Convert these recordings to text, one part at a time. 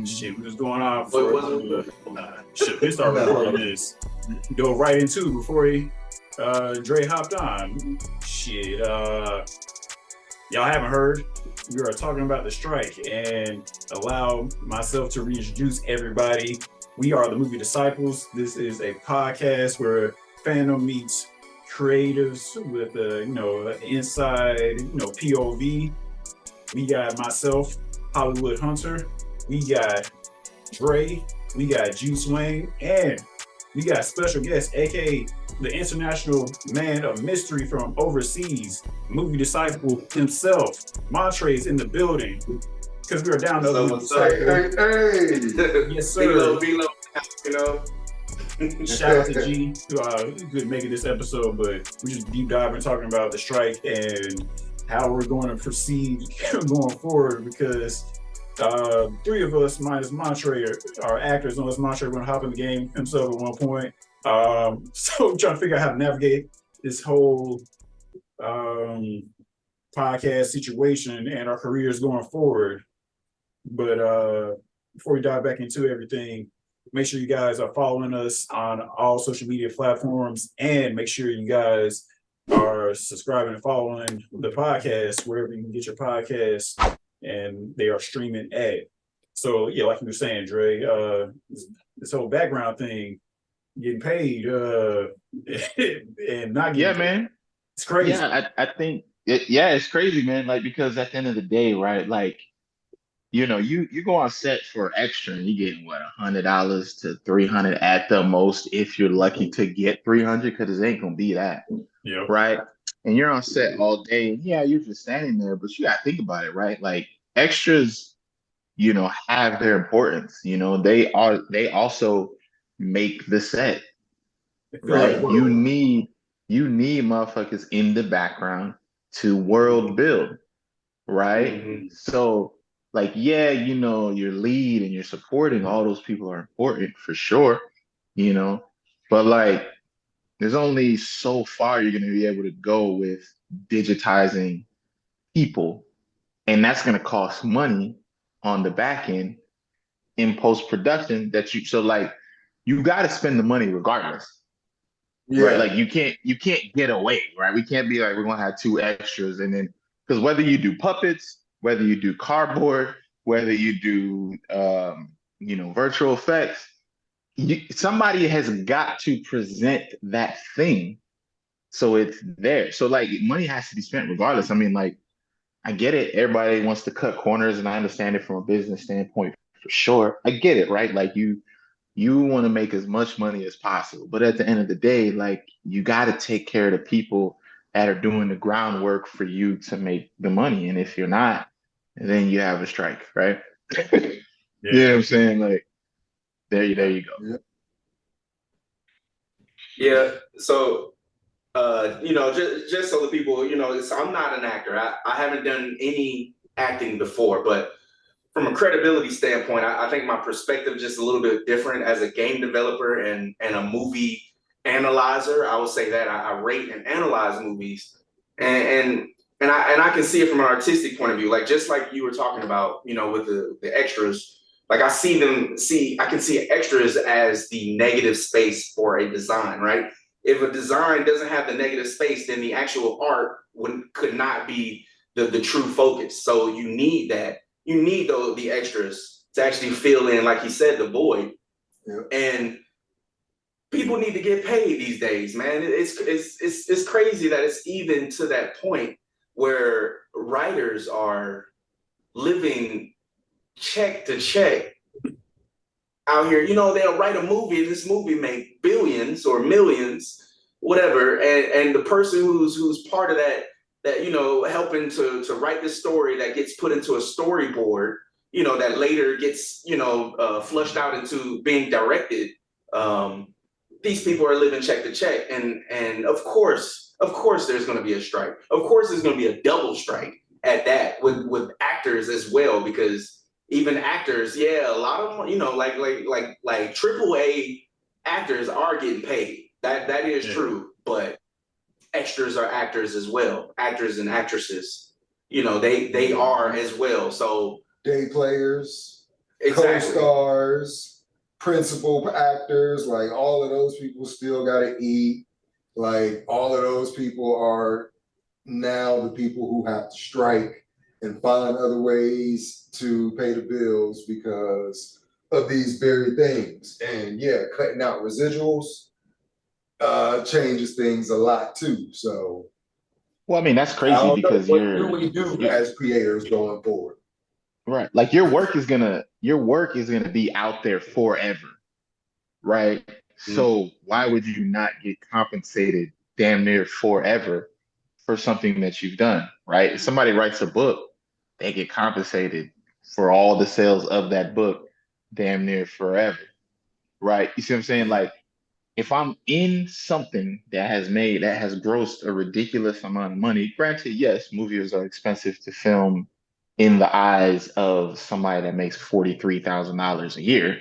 Shit, we was going on What for was shit. We start recording this. Go right into it before Dre hopped on. Shit, y'all haven't heard. We are talking about the strike and allow myself to reintroduce everybody. We are the Movie Disciples. This is a podcast where fandom meets creatives with inside POV. We got myself, Hollywood Hunter. We got Dre, we got Joose Wayne, and we got special guest, aka the international man of mystery from overseas, movie disciple himself. Montra is in the building because we are down to Hey. Yes, sir. ViLo, you know. Shout out to G who couldn't make it this episode, but we just deep diving talking about the strike and how we're going to proceed going forward because three of us minus Montre are actors, unless Montre going to hop in the game himself at one point. So we're trying to figure out how to navigate this whole podcast situation and our careers going forward. But before we dive back into everything, make sure you guys are following us on all social media platforms and make sure you guys are subscribing and following the podcast wherever you can get your podcasts and they are streaming at. So yeah, like you were saying, Dre, this whole background thing, getting paid and not getting paid. Man. It's crazy. Yeah, I think it's crazy, man. Like, because at the end of the day, right? Like, you go on set for extra and you get what, $100 to $300 at the most if you're lucky to get 300, because it ain't gonna be that. Yeah. Right. And you're on set all day. And yeah, you're just standing there, but you gotta think about it, right? Like extras, have their importance. They also make the set. Right. You need motherfuckers in the background to world build. Right. Mm-hmm. So like, yeah, your lead and your supporting, all those people are important for sure, but like there's only so far you're going to be able to go with digitizing people. And that's going to cost money on the back end in post-production you got to spend the money regardless. Yeah. Right. Like you can't get away, right? We can't be like, we're going to have two extras. And then, because whether you do puppets, whether you do cardboard, whether you do, virtual effects, somebody has got to present that thing so it's there. So like money has to be spent regardless. I mean, like, I get it. Everybody wants to cut corners, and I understand it from a business standpoint for sure. I get it, right? Like you want to make as much money as possible, but at the end of the day, like you got to take care of the people that are doing the groundwork for you to make the money. And if you're not, then you have a strike, right? Yeah. You know what I'm saying? Like, there you go. Yeah. So, just so the people, I'm not an actor. I haven't done any acting before, but from a credibility standpoint, I think my perspective is just a little bit different as a game developer and a movie analyzer. I would say that I rate and analyze movies, and I can see it from an artistic point of view, like just like you were talking about, with the extras. Like I can see extras as the negative space for a design, right? If a design doesn't have the negative space, then the actual art could not be the true focus. So you need that. You need the extras to actually fill in, like he said, the void. Yeah. And people need to get paid these days, man. It's crazy that it's even to that point where writers are living check to check out here. They'll write a movie and this movie make billions or millions, whatever. And the person who's part of that helping to write this story that gets put into a storyboard, that later gets, flushed out into being directed. These people are living check to check. And of course, there's going to be a strike. Of course, there's going to be a double strike at that with actors as well, because even actors, a lot of them, like AAA actors are getting paid. That is true, but extras are actors as well. Actors and actresses, they are as well. So day players. co-stars, principal actors, like all of those people still got to eat. Like all of those people are now the people who have to strike and find other ways to pay the bills because of these very things. And yeah, cutting out residuals changes things a lot too. So, well, I mean, that's I crazy don't know, because what do we do as creators going forward? right. Like your work is gonna be out there forever, right? So why would you not get compensated damn near forever for something that you've done, right? If somebody writes a book, they get compensated for all the sales of that book damn near forever, right? You see what I'm saying? Like if I'm in something that has grossed a ridiculous amount of money, granted, yes, movies are expensive to film in the eyes of somebody that makes $43,000 a year,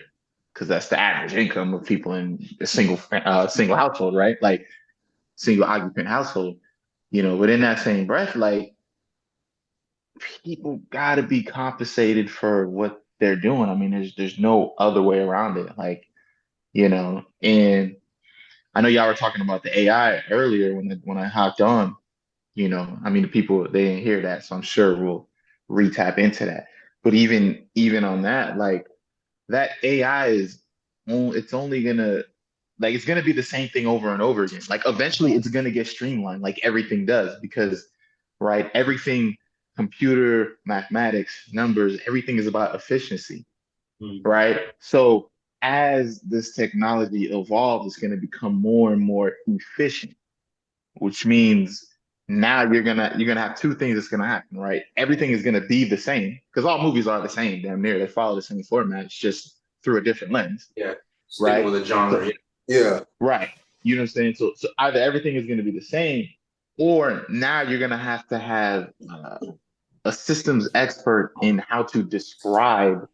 because that's the average income of people in a single household, right? Like single occupant household, but in that same breath, like people gotta be compensated for what they're doing. I mean, there's no other way around it. Like, and I know y'all were talking about the AI earlier when I hopped on. I mean, the people they didn't hear that, so I'm sure we'll re-tap into that. But even on that, like that AI it's only gonna like it's gonna be the same thing over and over again. Like eventually, it's gonna get streamlined, like everything does, because right, everything, computer, mathematics, numbers, everything is about efficiency, right? So as this technology evolves, it's going to become more and more efficient, which means now you're gonna have two things that's gonna happen, right? Everything is gonna be the same because all movies are the same, damn near. They follow the same format, it's just through a different lens, Yeah, sticking right? with a genre. So, Yeah. right. You know what I'm saying? So either everything is gonna be the same, or now you're gonna have to have a systems expert in how to describe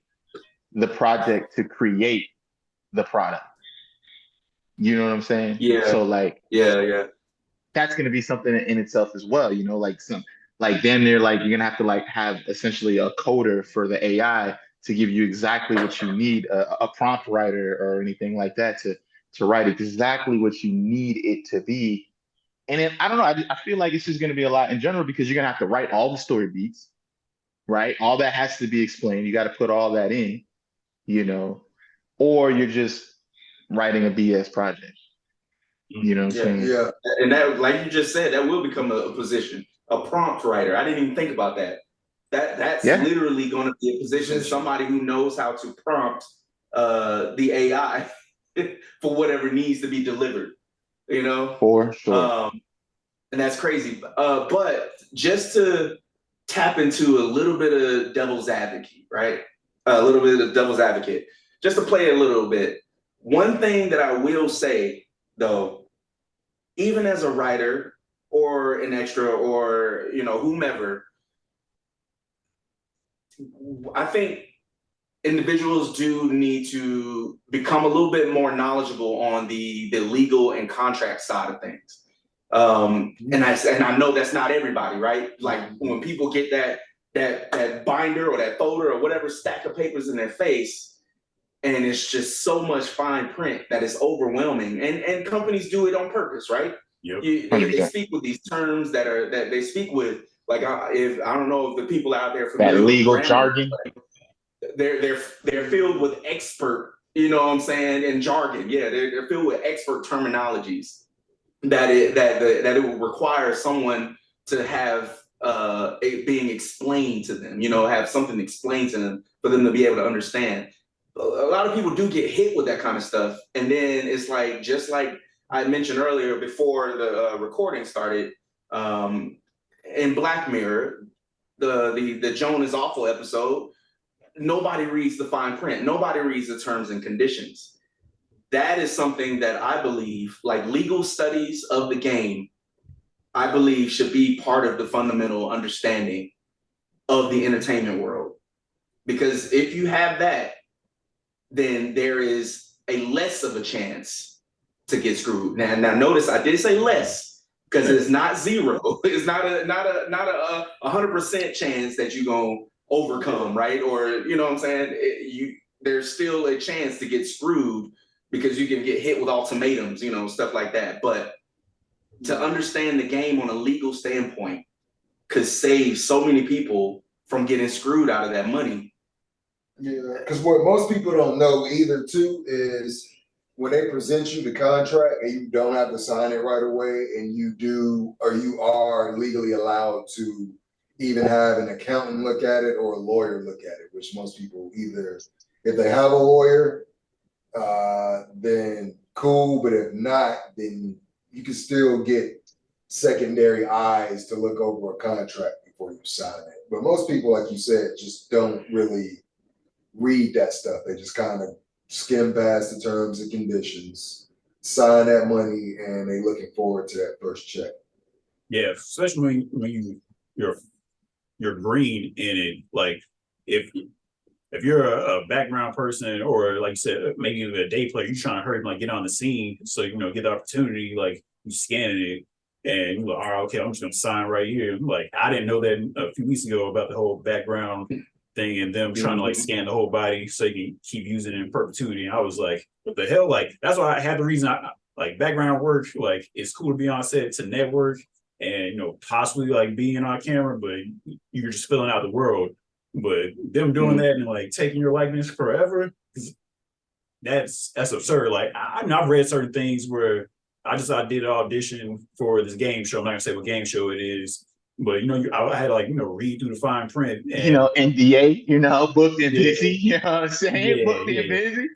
the project to create the product. You know what I'm saying? Yeah, So like yeah. that's going to be something in itself as well. Like like damn near like you're going to have to like have essentially a coder for the AI to give you exactly what you need, a prompt writer or anything like that to write exactly what you need it to be. And then I don't know, I feel like it's just going to be a lot in general because you're going to have to write all the story beats, right? All that has to be explained. You got to put all that in, you know, or you're just writing a BS project. You know what I'm Yeah, saying? Yeah. and that, like you just said, that will become a position, a prompt writer. I didn't even think about that. That's Yeah, literally going to be a position, somebody who knows how to prompt the AI for whatever needs to be delivered. You know, for sure. and that's crazy. But just to tap into a little bit of devil's advocate, right? A little bit of devil's advocate, just to play a little bit. One thing that I will say, though, even as a writer or an extra or whomever, I think individuals do need to become a little bit more knowledgeable on the legal and contract side of things. And I know that's not everybody, right? Like when people get that binder or that folder or whatever stack of papers in their face, and it's just so much fine print that it's overwhelming. And companies do it on purpose, right? Yep. They speak with these terms that they speak with. Like if I don't know if the people out there That familiar with legal grammar, jargon. they're filled with expert, you know what I'm saying, and jargon. Yeah, they're filled with expert terminologies that it will require someone to have it being explained to them. Have something explained to them for them to be able to understand. A lot of people do get hit with that kind of stuff, and then it's like just like I mentioned earlier before the recording started. In Black Mirror, the Joan is Awful episode, nobody reads the fine print. Nobody reads the terms and conditions. That is something that I believe, like legal studies of the game, I believe should be part of the fundamental understanding of the entertainment world. Because if you have that, then there is a less of a chance to get screwed. Now notice I did say less because it's not zero. It's not a 100% chance that you're gonna overcome, right? Or you know what I'm saying? There's still a chance to get screwed because you can get hit with ultimatums, you know, stuff like that. But to understand the game on a legal standpoint could save so many people from getting screwed out of that money. Yeah, because what most people don't know either too is when they present you the contract and you don't have to sign it right away, and you do, or you are legally allowed to even have an accountant look at it or a lawyer look at it, which most people either, if they have a lawyer, then cool, but if not, then you can still get secondary eyes to look over a contract before you sign it. But most people, like you said, just don't really read that stuff. They just kind of skim past the terms and conditions, sign that money, and they looking forward to that first check. Yeah, especially when you're green in it. Like if you're a background person, or like you said, maybe even a day player, you're trying to hurry like get on the scene, so you know get the opportunity. Like you scanning it, and you're like, all right, okay, I'm just gonna sign right here. Like I didn't know that a few weeks ago about the whole background thing and them trying to like scan the whole body so you can keep using it in perpetuity. And I was like, what the hell? Like that's why I had the reason I like background work. Like it's cool to be on set to network and you know possibly like being on camera, but you're just filling out the world. But them doing that and like taking your likeness forever, that's absurd. Like I've read certain things where I did an audition for this game show. I'm not gonna say what game show it is, but you know I had to like read through the fine print. And, you know, NDA, you know, booked and yeah, busy. You know what I'm saying? yeah, Booked yeah. and busy.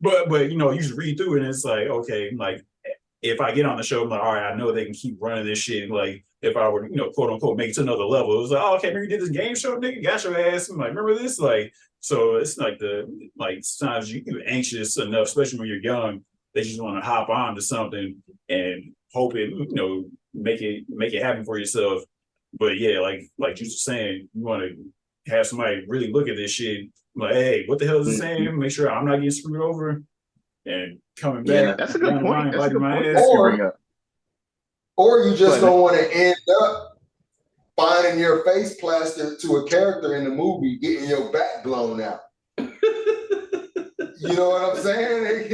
But you know you just read through it and it's like okay, like if I get on the show, I'm like, all right, I know they can keep running this shit. Like, if I were, quote unquote, make it to another level, it was like, oh, okay, remember you did this game show, nigga, got your ass. I'm like, remember this? Like, so it's like sometimes you're anxious enough, especially when you're young, they just want to hop on to something and hope it, make it happen for yourself. But yeah, like you were saying, you want to have somebody really look at this shit, like, hey, what the hell is it saying? Make sure I'm not getting screwed over. And coming back, Yeah, that's a good point. That's a good point. Or you just don't want to end up finding your face plastered to a character in the movie, getting your back blown out. You know what I'm saying?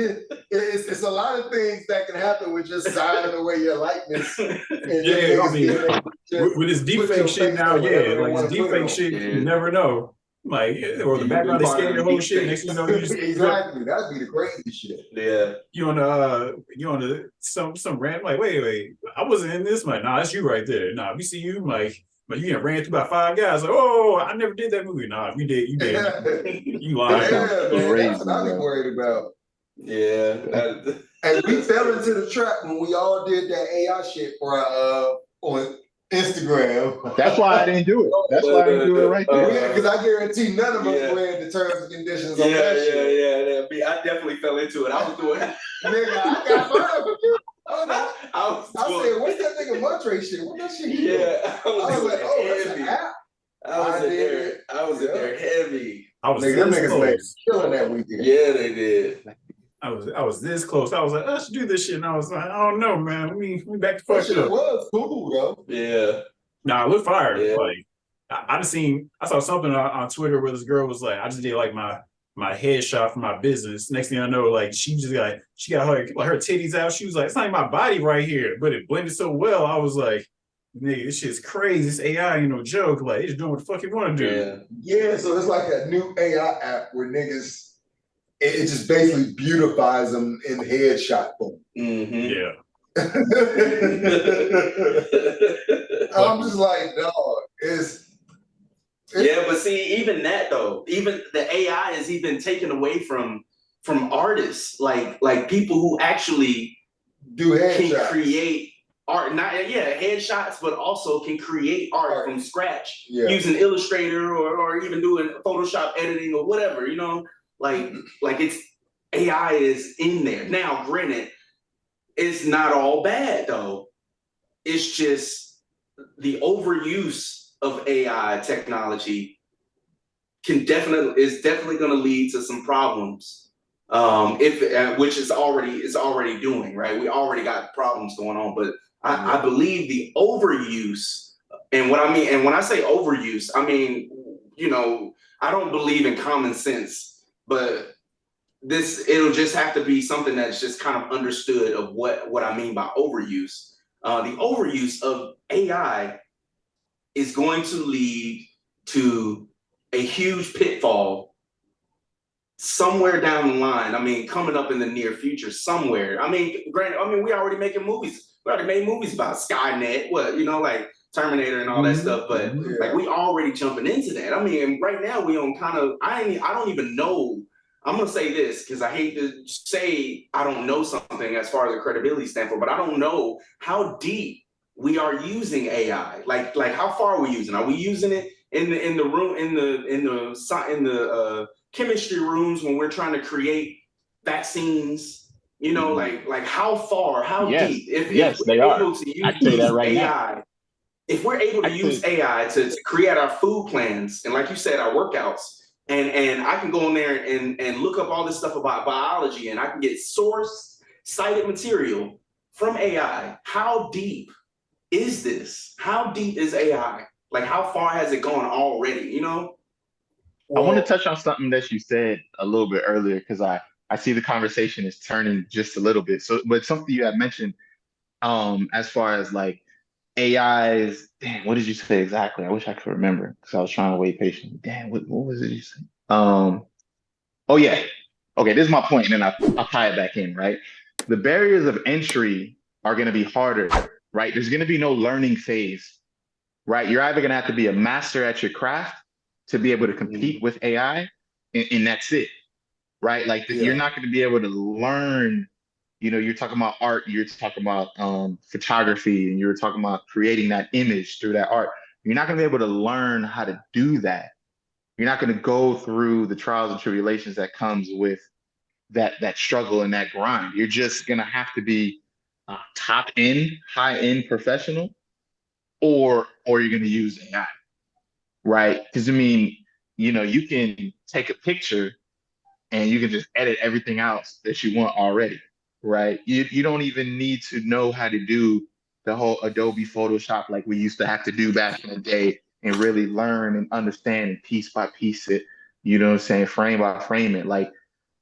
It's a lot of things that can happen with just signing away your likeness. And yeah, I mean, with this deepfake shit now, yeah, like this deepfake shit, you never know. Like, or the background, they scan your whole shit. Next thing you know, you just exactly. That'd be the crazy shit. Yeah. You on the some random like, wait, I wasn't in this. Like, nah, that's you right there. Nah, we see you like, but you ran through about 5 guys. Like, oh, I never did that movie. Nah, you did. You lied. Yeah, man, that's what I be worried about. Yeah. And we fell into the trap when we all did that AI shit for on Instagram. That's why I didn't do it. That's why I didn't do it right there. Because I guarantee none of us read the terms and conditions on that shit. Yeah. I definitely fell into it. I was doing it. Nigga, I got mine from you. I said, what's that nigga Montra shit? What that shit he doing? I was like, oh, that's an app. I was in there heavy. Them niggas made killing that weekend. Yeah, they did. I was this close. I was like, let's do this shit. And I was like, I don't know, man. We back to fuck shit up. Was cool, though. Yeah. Nah, look fire. Yeah. Like I saw something on Twitter where this girl was like, I just did like my headshot for my business. Next thing I know, like she got her titties out. She was like, it's not even my body right here, but it blended so well. I was like, nigga, this shit's crazy. This AI ain't no joke. Like, it's doing what the fuck you want to do. Yeah, so it's like a new AI app where niggas, it just basically beautifies them in headshot form. Mm-hmm. Yeah. I'm just like, dog, yeah, but see, even that though, even the AI is even taken away from artists, like people who actually can create art, headshots, but also can create art from scratch using Illustrator or even doing Photoshop editing or whatever, like it's AI is in there. Now, granted, it's not all bad though. It's just the overuse of AI technology is definitely going to lead to some problems. Which is already doing, right? We already got problems going on, but I believe the overuse And what I mean, and when I say overuse, I mean, you know, I don't believe in common sense, but it'll just have to be something that's just kind of understood of what I mean by overuse. The overuse of AI is going to lead to a huge pitfall somewhere down the line. I mean, coming up in the near future, somewhere. I mean, granted, we already making movies. We already made movies about Skynet, like Terminator and all that stuff. But like, we already jumping into that. I mean, right now we on kind of. I don't even know. I'm gonna say this because I hate to say I don't know something as far as a credibility standpoint, but I don't know how deep we are using AI. Like how far are we using? Are we using it in the room in the chemistry rooms when we're trying to create vaccines? Like how far, how deep? If They we're are. able to use I'd say that right AI, now. if we're able to use AI to create our food plans and, like you said, our workouts, and I can go in there and look up all this stuff about biology, and I can get cited material from AI. How deep is this? How deep is AI? Like, how far has it gone already? I want to touch on something that you said a little bit earlier because I see the conversation is turning just a little bit. So, but something you had mentioned, as far as like AI's, damn, what did you say exactly? I wish I could remember because I was trying to wait patiently. Damn, what was it you said? Oh yeah. Okay, this is my point, and then I'll tie it back in, right? The barriers of entry are going to be harder, right? There's going to be no learning phase, right? You're either going to have to be a master at your craft to be able to compete with AI, and that's it, right? Like you're not going to be able to learn. You're talking about art, you're talking about photography, and you're talking about creating that image through that art. You're not going to be able to learn how to do that. You're not going to go through the trials and tribulations that comes with that struggle and that grind. You're just going to have to be top end, high end professional, or you're going to use AI, right? Because you can take a picture and you can just edit everything else that you want already, right? You don't even need to know how to do the whole Adobe Photoshop like we used to have to do back in the day and really learn and understand and piece by piece it, you know what I'm saying, frame by frame it. Like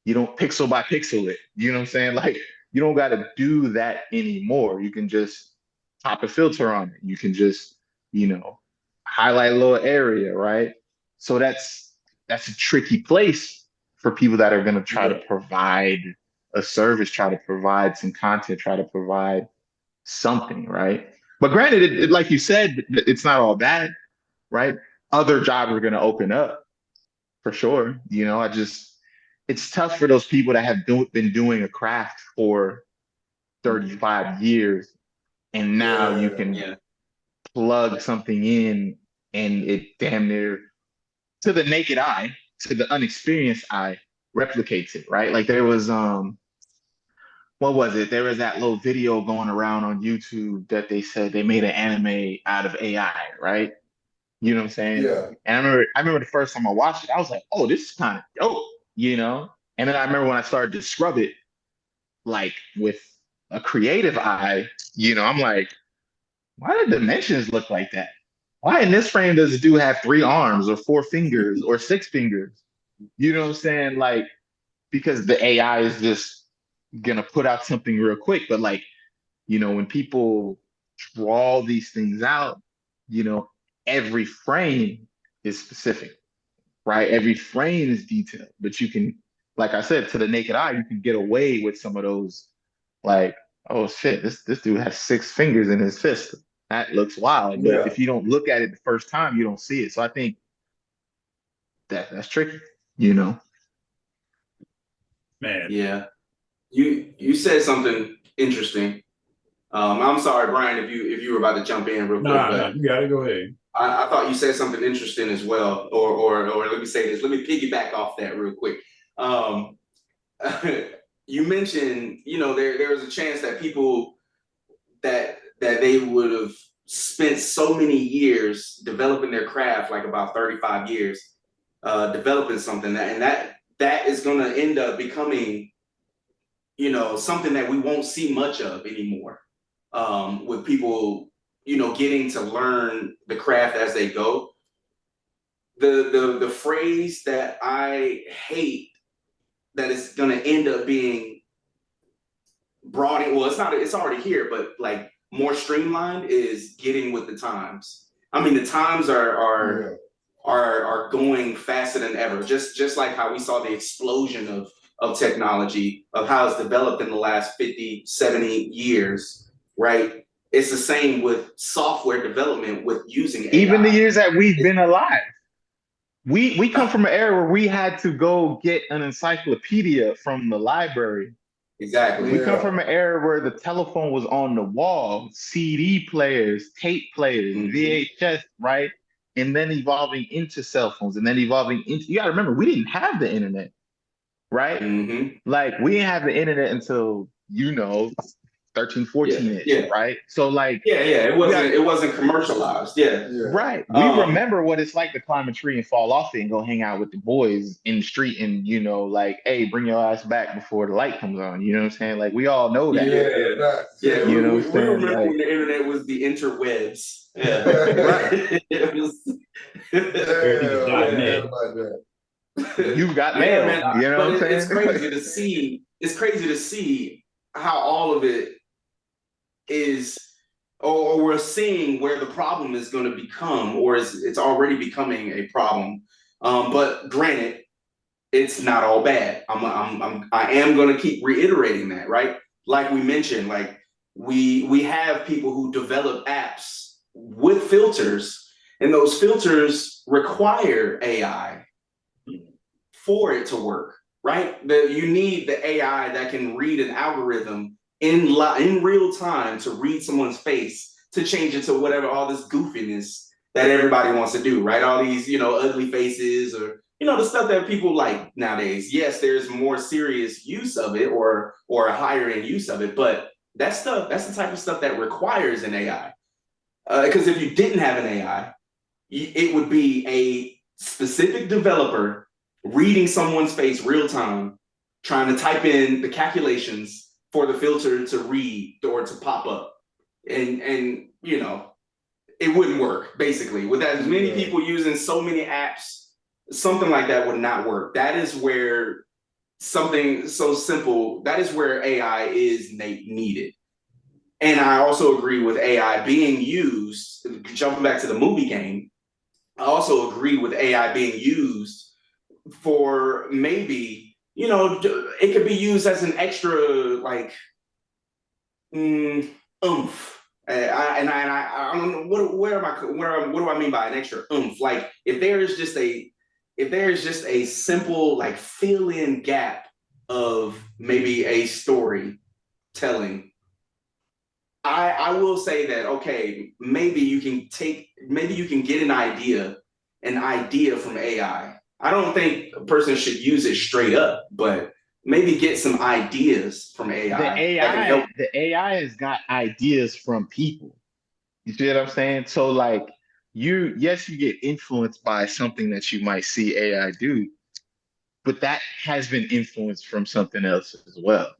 you don't pixel by pixel it, you know what I'm saying? Like you don't got to do that anymore. You can just pop a filter on it. You can just, highlight a little area, right? So that's a tricky place for people that are going to try to provide a service, try to provide some content, try to provide something, right? But granted, like you said, it's not all bad, right? Other jobs are going to open up for sure. It's tough for those people that have been doing a craft for 35 years, and now you can plug something in and it damn near, to the naked eye, to the unexperienced eye, replicates it, right? Like there was what was it? There was that little video going around on YouTube that they said they made an anime out of AI, right? You know what I'm saying? Yeah. And I remember the first time I watched it, I was like, oh, this is kind of dope. And then I remember when I started to scrub it, like with a creative eye, I'm like, why do dimensions look like that? Why in this frame does the dude have 3 arms or 4 fingers or 6 fingers? You know what I'm saying? Like, because the AI is just gonna put out something real quick. But like, when people draw these things out, you know, every frame is specific, right? Every frame is detailed. But you can, like I said, to the naked eye, you can get away with some of those, like, oh shit, this dude has 6 fingers in his fist. That looks wild. But Yeah. if you don't look at it the first time, you don't see it. So I think that's tricky, you know. Man. Yeah. You said something interesting. I'm sorry, Brian, if you were about to jump in real quick, but You gotta go ahead. I thought you said something interesting as well. Or let me say this. Let me piggyback off that real quick. Um, you mentioned, there was a chance that people that they would have spent so many years developing their craft, like about 35 years, developing something that is going to end up becoming, something that we won't see much of anymore, with people, getting to learn the craft as they go. The phrase that I hate that is going to end up being brought in, well, it's already here, but like more streamlined, is getting with the times. I mean, the times are going faster than ever. Just like how we saw the explosion of technology, of how it's developed in the last 50, 70 years, right? It's the same with software development, with using AI. Even the years that we've been alive. We come from an era where we had to go get an encyclopedia from the library. Exactly. We come from an era where the telephone was on the wall, CD players, tape players, VHS, right? And then evolving into cell phones, and then evolving into, you gotta remember, we didn't have the internet, right? Like, we didn't have the internet until, 13, 14-ish, right? So like, it wasn't commercialized. Right. We remember what it's like to climb a tree and fall off it and go hang out with the boys in the street and, like, hey, bring your ass back before the light comes on. You know what I'm saying? Like, we all know that. We remember like, when the internet was the interwebs. Right. It was You've got mail. Man, you know what I'm saying? It's crazy to see. It's crazy to see how all of it is, or we're seeing where the problem is going to become, or it's already becoming a problem. But granted, it's not all bad. I am going to keep reiterating that, right? Like we mentioned, like we have people who develop apps with filters, and those filters require AI for it to work, right? You need the AI that can read an algorithm in real time to read someone's face, to change it to whatever, all this goofiness that everybody wants to do, right? All these, ugly faces, or, the stuff that people like nowadays. Yes, there's more serious use of it, or a higher end use of it, but that's the type of stuff that requires an AI. Because if you didn't have an AI, it would be a specific developer reading someone's face real time, trying to type in the calculations for the filter to read or to pop up. And it wouldn't work, basically. With as many people using so many apps, something like that would not work. That is where something so simple, that is where AI is needed. And I also agree with AI being used, jumping back to the movie game, I also agree with AI being used for maybe, it could be used as an extra, like, oomph. I don't know what do I mean by an extra oomph? Like, if there is just a simple, like, fill-in gap of maybe a story telling, I will say that, okay, maybe you can get an idea from AI. I don't think a person should use it straight up, but maybe get some ideas from AI. The AI has got ideas from people. You see what I'm saying? So like, you get influenced by something that you might see AI do, but that has been influenced from something else as well.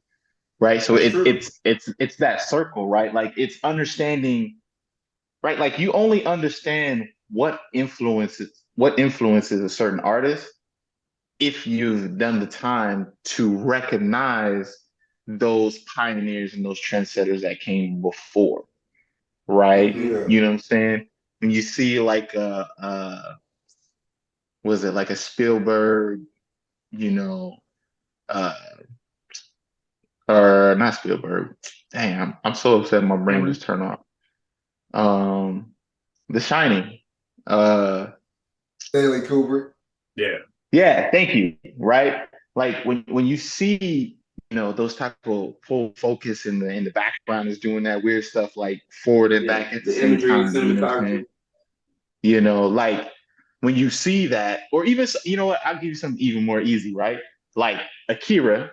Right. So it's that circle, right? Like, it's understanding, right? Like, you only understand what influences a certain artist if you've done the time to recognize those pioneers and those trendsetters that came before, right? You know what I'm saying? When you see like was it like a Spielberg, uh or not Spielberg. Dang, I'm so upset my brain just turned off. The Shining. Stanley Kubrick. Yeah, thank you. Right? Like, when you see, those type of full focus in the background is doing that weird stuff, like forward and back at the same time. You know what I'm saying? Like, when you see that, or even, what, I'll give you something even more easy, right? Like Akira,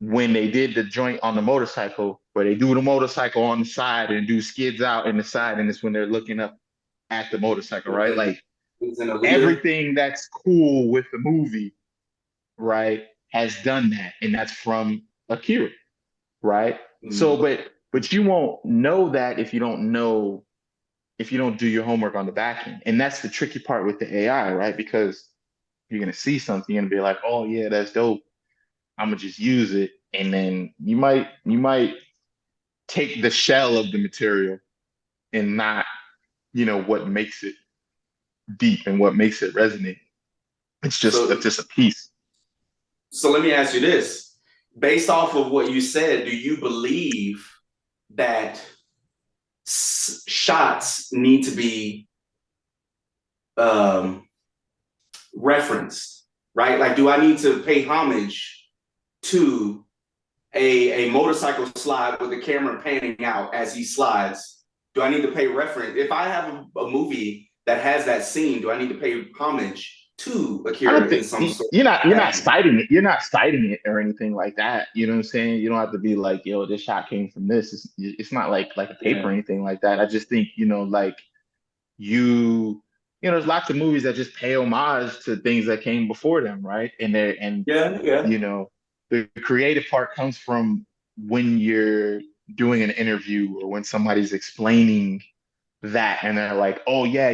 when they did the joint on the motorcycle, where they do the motorcycle on the side and do skids out in the side, and it's when they're looking up at the motorcycle, right? Like, everything that's cool with the movie, right, has done that, and that's from Akira, right? So, but you won't know that if you don't know if you don't do your homework on the back end. And that's the tricky part with the AI, right? Because you're gonna see something, you're gonna be like, oh yeah, that's dope. I'm gonna just use it. And then you might take the shell of the material and not, what makes it deep and what makes it resonate. It's So just a piece. so let me ask you this. Based off of what you said, do you believe that shots need to be referenced, right? Like, do I need to pay homage to a motorcycle slide with the camera panning out as he slides? Do I need to pay reference? If I have a movie that has that scene, do I need to pay homage to I don't Akira in think some sort you're of not fashion? citing it. You're not citing it or anything like that. You know what I'm saying? You don't have to be like, yo, this shot came from this. It's not like a paper or Yeah. anything like that. I just think, like you, there's lots of movies that just pay homage to things that came before them, right? And Yeah, yeah. the creative part comes from when you're doing an interview or when somebody's explaining that and they're like, oh yeah,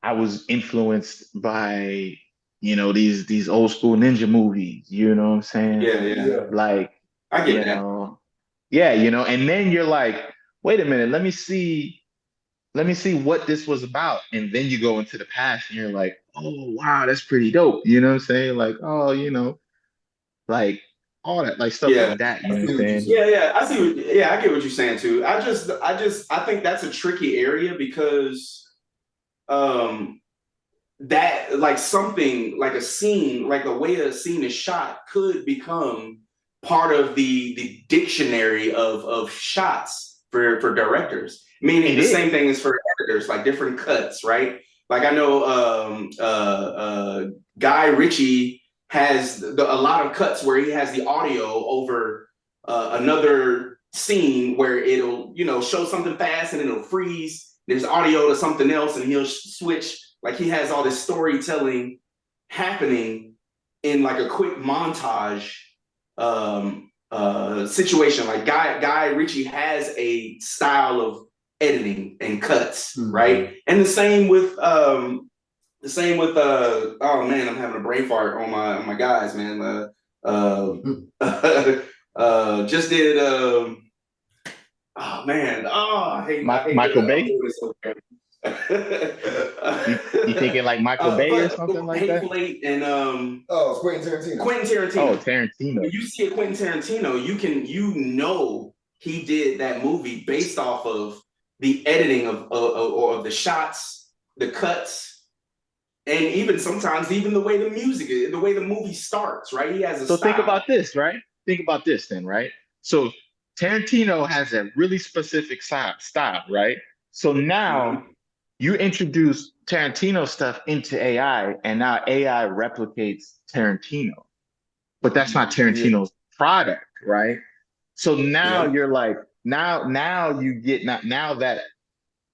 I was influenced by, these old school ninja movies, you know what I'm saying? Yeah, yeah. Yeah. Like, I get you that. know, yeah, and then you're like, wait a minute, let me see what this was about. And then you go into the past and you're like, oh wow, that's pretty dope. You know what I'm saying? Like, oh, like all that, like stuff Yeah. like that, you I know what I'm see what you're saying? saying. Yeah, I see. Yeah, I get what you're saying too. I think that's a tricky area because um, that like something like a scene, like the way a scene is shot, could become part of the dictionary of shots for directors. Meaning It the same is. thing is for editors, like different cuts, right? Like I know Guy Ritchie has a lot of cuts where he has the audio over another scene where it'll show something fast and it'll freeze. There's audio to something else and he'll switch. Like he has all this storytelling happening in like a quick montage situation. Like Guy Ritchie has a style of editing and cuts, right? And the same with oh man, I'm having a brain fart on my guys, man. Just did oh man, I hate Michael that I'm Bay. doing this so bad. You thinking like Michael Bay or But something like that? Hateful Eight and Oh, it's Quentin Tarantino. Oh, When Tarantino. you see a Quentin Tarantino, he did that movie based off of the editing of the shots, the cuts, and even sometimes even the way the music is, the way the movie starts, right? He has a So think style. about this, right? Think about this then, right? So Tarantino has a really specific style, right? So now Mhm. you introduce Tarantino stuff into AI, and now AI replicates Tarantino, but that's not Yeah. Tarantino's product, right? So now Yeah, you're like, now you get now that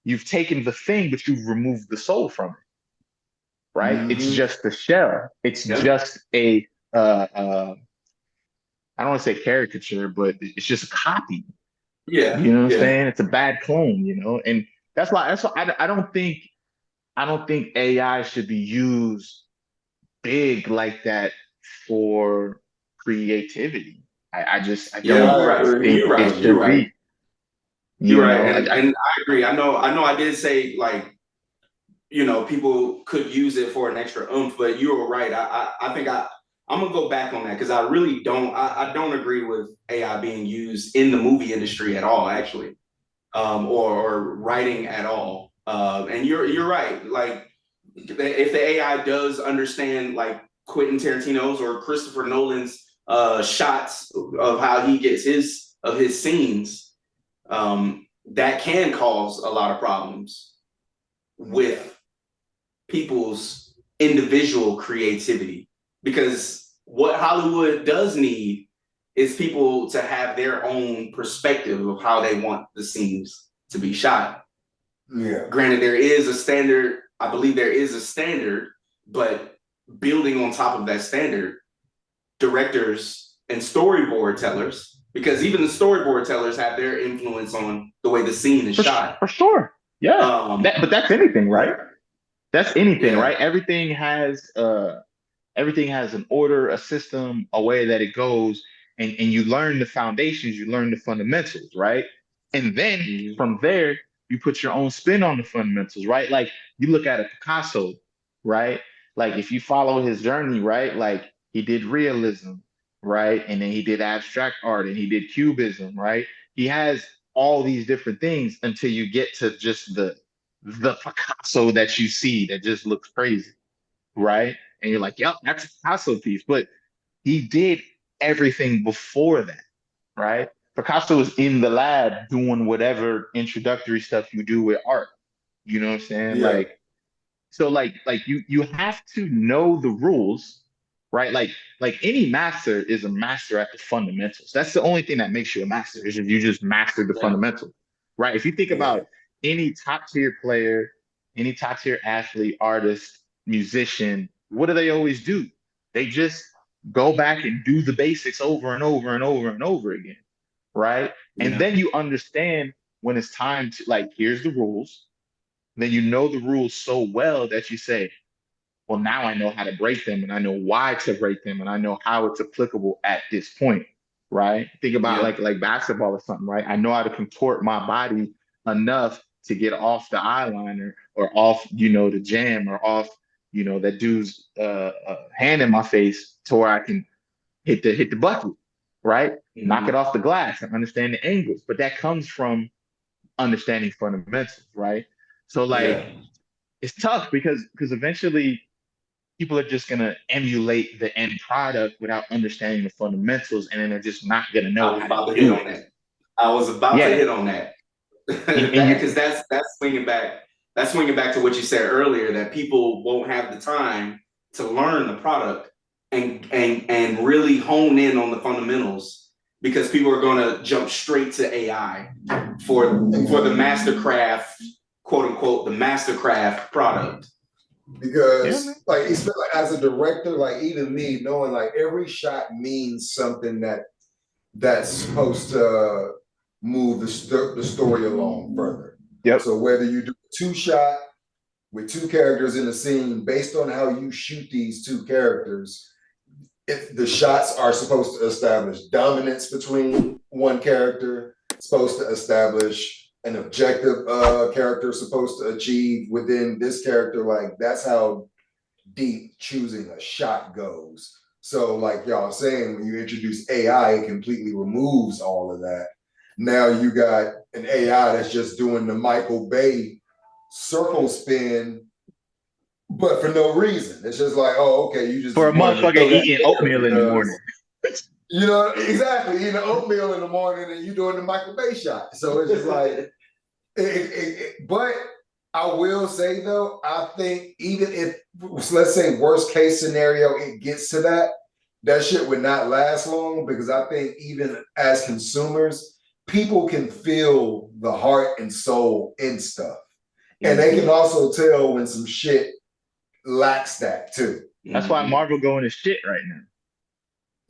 you've taken the thing, but you've removed the soul from it, right? It's Mm-hmm. just the shell. It's yeah, just a I don't want to say caricature, but it's just a copy. yeah, You know what I'm yeah. saying? It's a bad clone, and that's why I don't think AI should be used big like that for creativity. I Yeah, don't you're right. think You're it right. You're should right. be, You're you right. know. And I agree. I know I did say like, people could use it for an extra oomph, but you were right. I think I'm gonna go back on that because I really don't I don't agree with AI being used in the movie industry at all, actually, or writing at all. And you're right. Like if the AI does understand like Quentin Tarantino's or Christopher Nolan's shots of how he gets his scenes, that can cause a lot of problems with people's individual creativity because what Hollywood does need is people to have their own perspective of how they want the scenes to be shot. Yeah. Granted, there is a standard. I believe there is a standard, but building on top of that standard, directors and storyboard tellers, because even the storyboard tellers have their influence on the way the scene is shot. For sure. Yeah, but that's anything, right? That's anything, Yeah. right? Everything has an order, a system, a way that it goes, and you learn the foundations, you learn the fundamentals, right? And then from there, you put your own spin on the fundamentals, right? Like you look at a Picasso, right? Like if you follow his journey, right? Like he did realism, right? And then he did abstract art and he did cubism, right? He has all these different things until you get to just the Picasso that you see that just looks crazy, right? And you're like, yep, that's a Picasso piece. But he did everything before that, right? Picasso was in the lab doing whatever introductory stuff you do with art. You know what I'm saying? Yeah. Like you have to know the rules, right? Like any master is a master at the fundamentals. That's the only thing that makes you a master, is if you just master the Yeah. fundamentals, right? If you think Yeah. about any top tier player, any top tier athlete, artist, musician, what do they always do? They just go back and do the basics over and over and over and over again, right? And Yeah. then you understand when it's time to, like, here's the rules. Then you know the rules so well that you say, well, now I know how to break them and I know why to break them and I know how it's applicable at this point, right? Think about Yeah. like basketball or something, right? I know how to contort my body enough to get off the eyeliner or off, the jam or off, that dude's hand in my face to where I can hit the bucket, right? Knock it off the glass and understand the angles. But that comes from understanding fundamentals, right? So like Yeah. it's tough because eventually people are just gonna emulate the end product without understanding the fundamentals, and then they're just not gonna I know was how to about to hit do on it. that. I was about to Yeah, hit on that. and you Because that's swinging back. That's swinging back to what you said earlier, that people won't have the time to learn the product and really hone in on the fundamentals, because people are going to jump straight to AI for the mastercraft, quote unquote, the mastercraft product. yeah, man. Because like as a director, like even me knowing like every shot means something that's supposed to move the story along further. Yep. So whether you do a two shot with two characters in the scene, based on how you shoot these two characters, if the shots are supposed to establish dominance between one character, supposed to establish an objective character supposed to achieve within this character, like that's how deep choosing a shot goes. So like y'all saying, when you introduce AI, it completely removes all of that. Now you got an AI that's just doing the Michael Bay circle spin, but for no reason. It's just like, oh, okay, you just For a wanted to motherfucker throw that eating there oatmeal in the morning. because, exactly, eating oatmeal in the morning and you doing the Michael Bay shot. So it's just like, but I will say though, I think even if, let's say worst case scenario, it gets to that shit would not last long, because I think even as consumers, people can feel the heart and soul in stuff. And they can also tell when some shit lacks that too. That's why Marvel going to shit right now.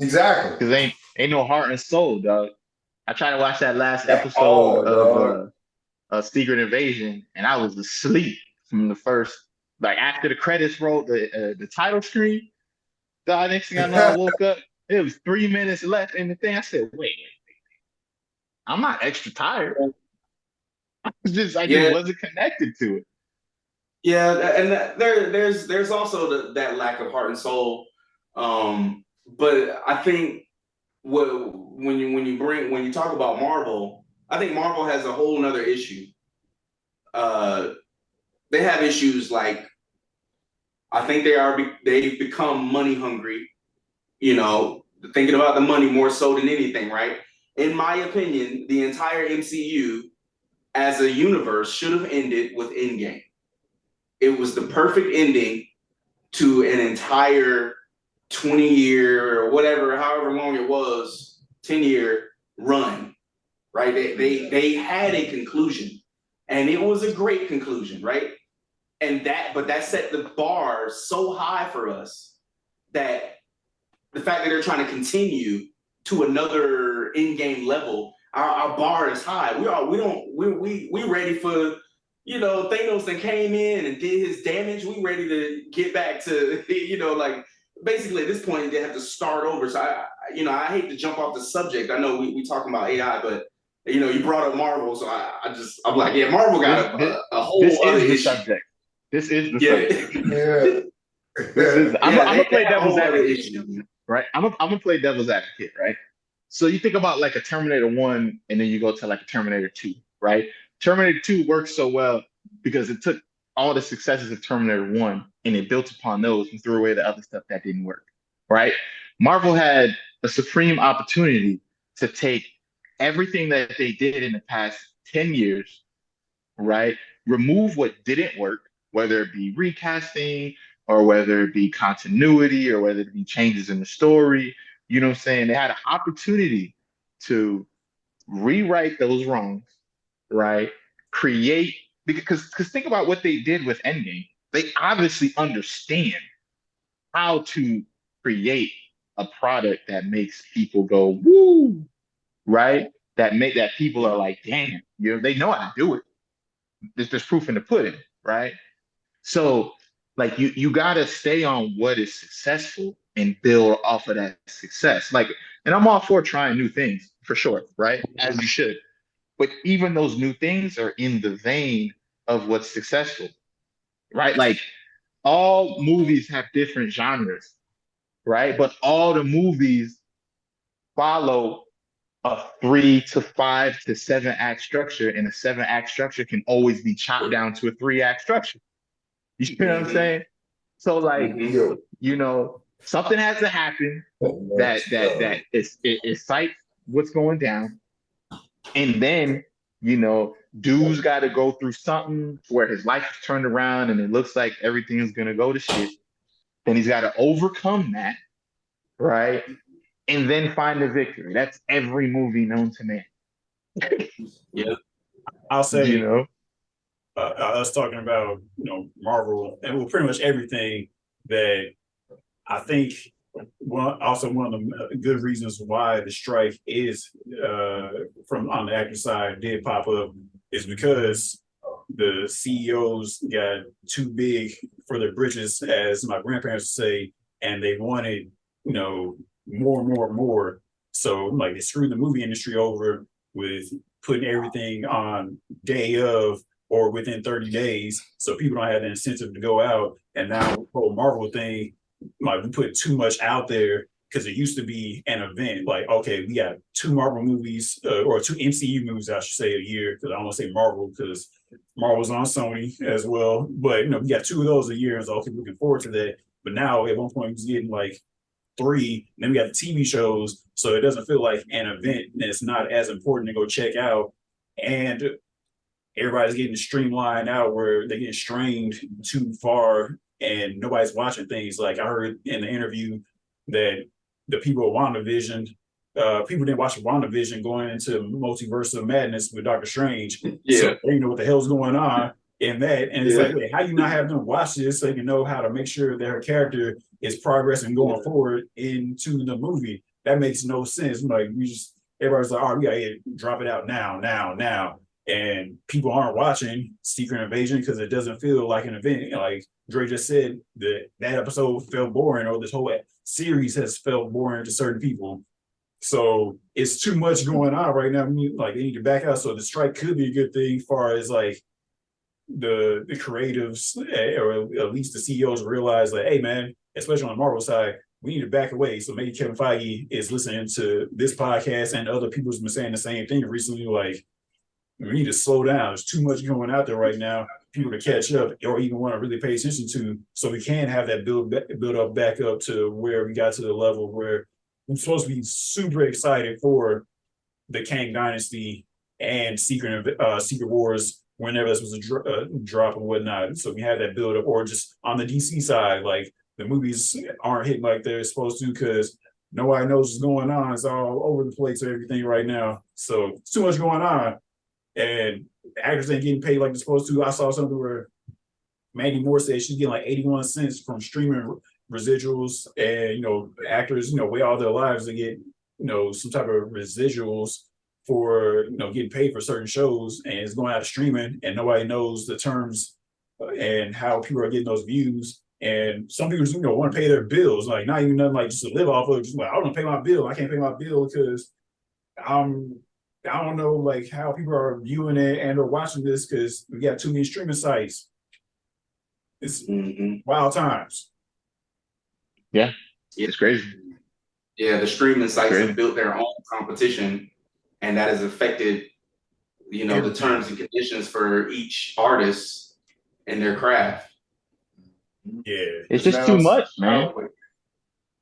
Exactly. Because ain't no heart and soul, dog. I tried to watch that last At episode all, dog. of Secret Invasion, and I was asleep from the first, like after the credits rolled, the title screen. The next thing I know, I woke up. It was 3 minutes left in the thing. I said, "Wait, I'm not extra tired. I just Yeah. wasn't connected to it." Yeah, and there's also that lack of heart and soul. But I think when you talk about Marvel, I think Marvel has a whole nother issue. They have issues like, I think they've become money hungry. Thinking about the money more so than anything, right? In my opinion, the entire MCU as a universe should have ended with Endgame. It was the perfect ending to an entire 20-year or whatever, however long it was, 10-year run, right? They had a conclusion, and it was a great conclusion, right? But that set the bar so high for us that the fact that they're trying to continue to another in-game level, our bar is high. We ready for Thanos then came in and did his damage. We ready to get back to, like basically at this point they have to start over. So I hate to jump off the subject. I know we talking about AI, but you brought up Marvel, so I'm like, yeah, Marvel got a whole this other is the issue. subject. This is the Yeah. subject. Yeah. This is. I'm gonna play they have a devil's whole other advocate, issue. right? I'm gonna play devil's advocate, right? So you think about like a Terminator 1 and then you go to like a Terminator 2, right? Terminator 2 works so well because it took all the successes of Terminator 1 and it built upon those and threw away the other stuff that didn't work, right? Marvel had a supreme opportunity to take everything that they did in the past 10 years, right? Remove what didn't work, whether it be recasting or whether it be continuity or whether it be changes in the story. You know what I'm saying? They had an opportunity to rewrite those wrongs, right? Create because think about what they did with Endgame. They obviously understand how to create a product that makes people go woo, right? That people are like, damn, they know how to do it. There's proof in the pudding, right? So like you gotta stay on what is successful and build off of that success. Like, and I'm all for trying new things for sure, right? As you should. But even those new things are in the vein of what's successful, right? Like all movies have different genres, right? But all the movies follow a 3 to 5 to 7 act structure, and a 7 act structure can always be chopped down to a 3 act structure. You know what I'm saying? So like, Mhm. something has to happen that it excites what's going down, and then dude's got to go through something where his life is turned around and it looks like everything is gonna go to shit. Then he's got to overcome that, right? And then find the victory. That's every movie known to man. Yeah. I'll say, You us talking about Marvel and well, pretty much everything that I think. Also one of the good reasons why the strike is from on the actor side did pop up is because the CEOs got too big for their britches, as my grandparents would say, and they wanted more and more and more. So like they screwed the movie industry over with putting everything on day of or within 30 days, so people don't have the incentive to go out. And now the whole Marvel thing, like we put too much out there because it used to be an event. Like, okay, we got 2 Marvel movies or 2 MCU movies, I should say, a year, because I don't want to say Marvel because Marvel's on Sony as well. But we got 2 of those a year, so okay, looking forward to that. But now at one point we was getting like 3, and then we got the TV shows, so it doesn't feel like an event and it's not as important to go check out. And everybody's getting streamlined out where they're getting strained too far and nobody's watching things. Like I heard in the interview that the people of WandaVision, people didn't watch WandaVision going into Multiverse of Madness with Doctor Strange. Yeah. So they know what the hell's going on in that. And it's like, wait, how you not have them watch this so you know how to make sure that her character is progressing going forward into the movie? That makes no sense. Like everybody's like, oh, we gotta drop it out now. And people aren't watching Secret Invasion because it doesn't feel like an event. Like Dre just said, that episode felt boring, or this whole series has felt boring to certain people. So it's too much going on right now. Like they need to back out. So the strike could be a good thing as far as like the creatives or at least the CEOs realize that, hey man, especially on the Marvel side, we need to back away. So maybe Kevin Feige is listening to this podcast and other people's been saying the same thing recently, like, we need to slow down. There's too much going out there right now, people to catch up or even want to really pay attention to, so we can have that build up back up to where we got to the level where we're supposed to be super excited for the Kang Dynasty and Secret Wars whenever this was a drop and whatnot. So we have that build up, or just on the DC side, like the movies aren't hitting like they're supposed to because nobody knows what's going on. It's all over the place or everything right now. So it's too much going on. And actors ain't getting paid like they're supposed to. I saw something where Mandy Moore said she's getting like 81 cents from streaming residuals, and actors, wait all their lives to get some type of residuals for getting paid for certain shows, and it's going out of streaming, and nobody knows the terms and how people are getting those views. And some people just want to pay their bills, like not even nothing like just to live off of. Just like, I want to pay my bill. I can't pay my bill because I don't know like how people are viewing it and or watching this because we got too many streaming sites. It's wild times. Yeah, it's crazy. Yeah, the streaming sites have built their own competition, and that has affected, the terms and conditions for each artist and their craft. Yeah, it's just too much, man.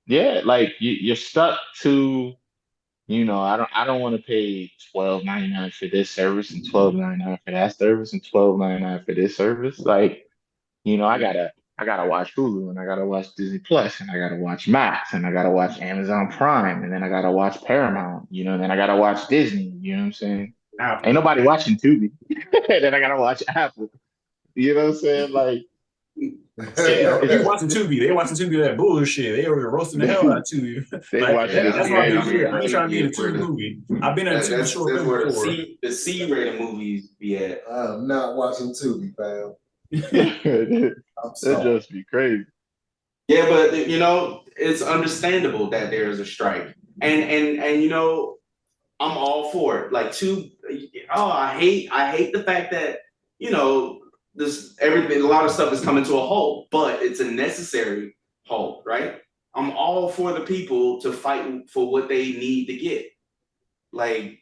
Yeah, like you're stuck to, I don't want to pay $12.99 for this service and $12.99 for that service and $12.99 for this service. Like, I gotta watch Hulu and I gotta watch Disney Plus and I gotta watch Max and I gotta watch Amazon Prime and then I gotta watch Paramount, and then I gotta watch Disney. You know what I'm saying? Apple. Ain't nobody watching Tubi. Then I gotta watch Apple. You know what I'm saying? Like, if you watching Tubi, they watching Tubi that bullshit. They were roasting the hell out of Tubi. They watching that's why I ain't trying to be in a Tubi Tubi movie. I've been in a Tubi short film before. The C-rated movies be at. I'm not watching Tubi, fam. That'd just be crazy. Yeah, but it's understandable that there is a strike, and I'm all for it. Like I hate the fact that a lot of stuff is coming to a halt, but it's a necessary halt, right? I'm all for the people to fight for what they need to get. Like,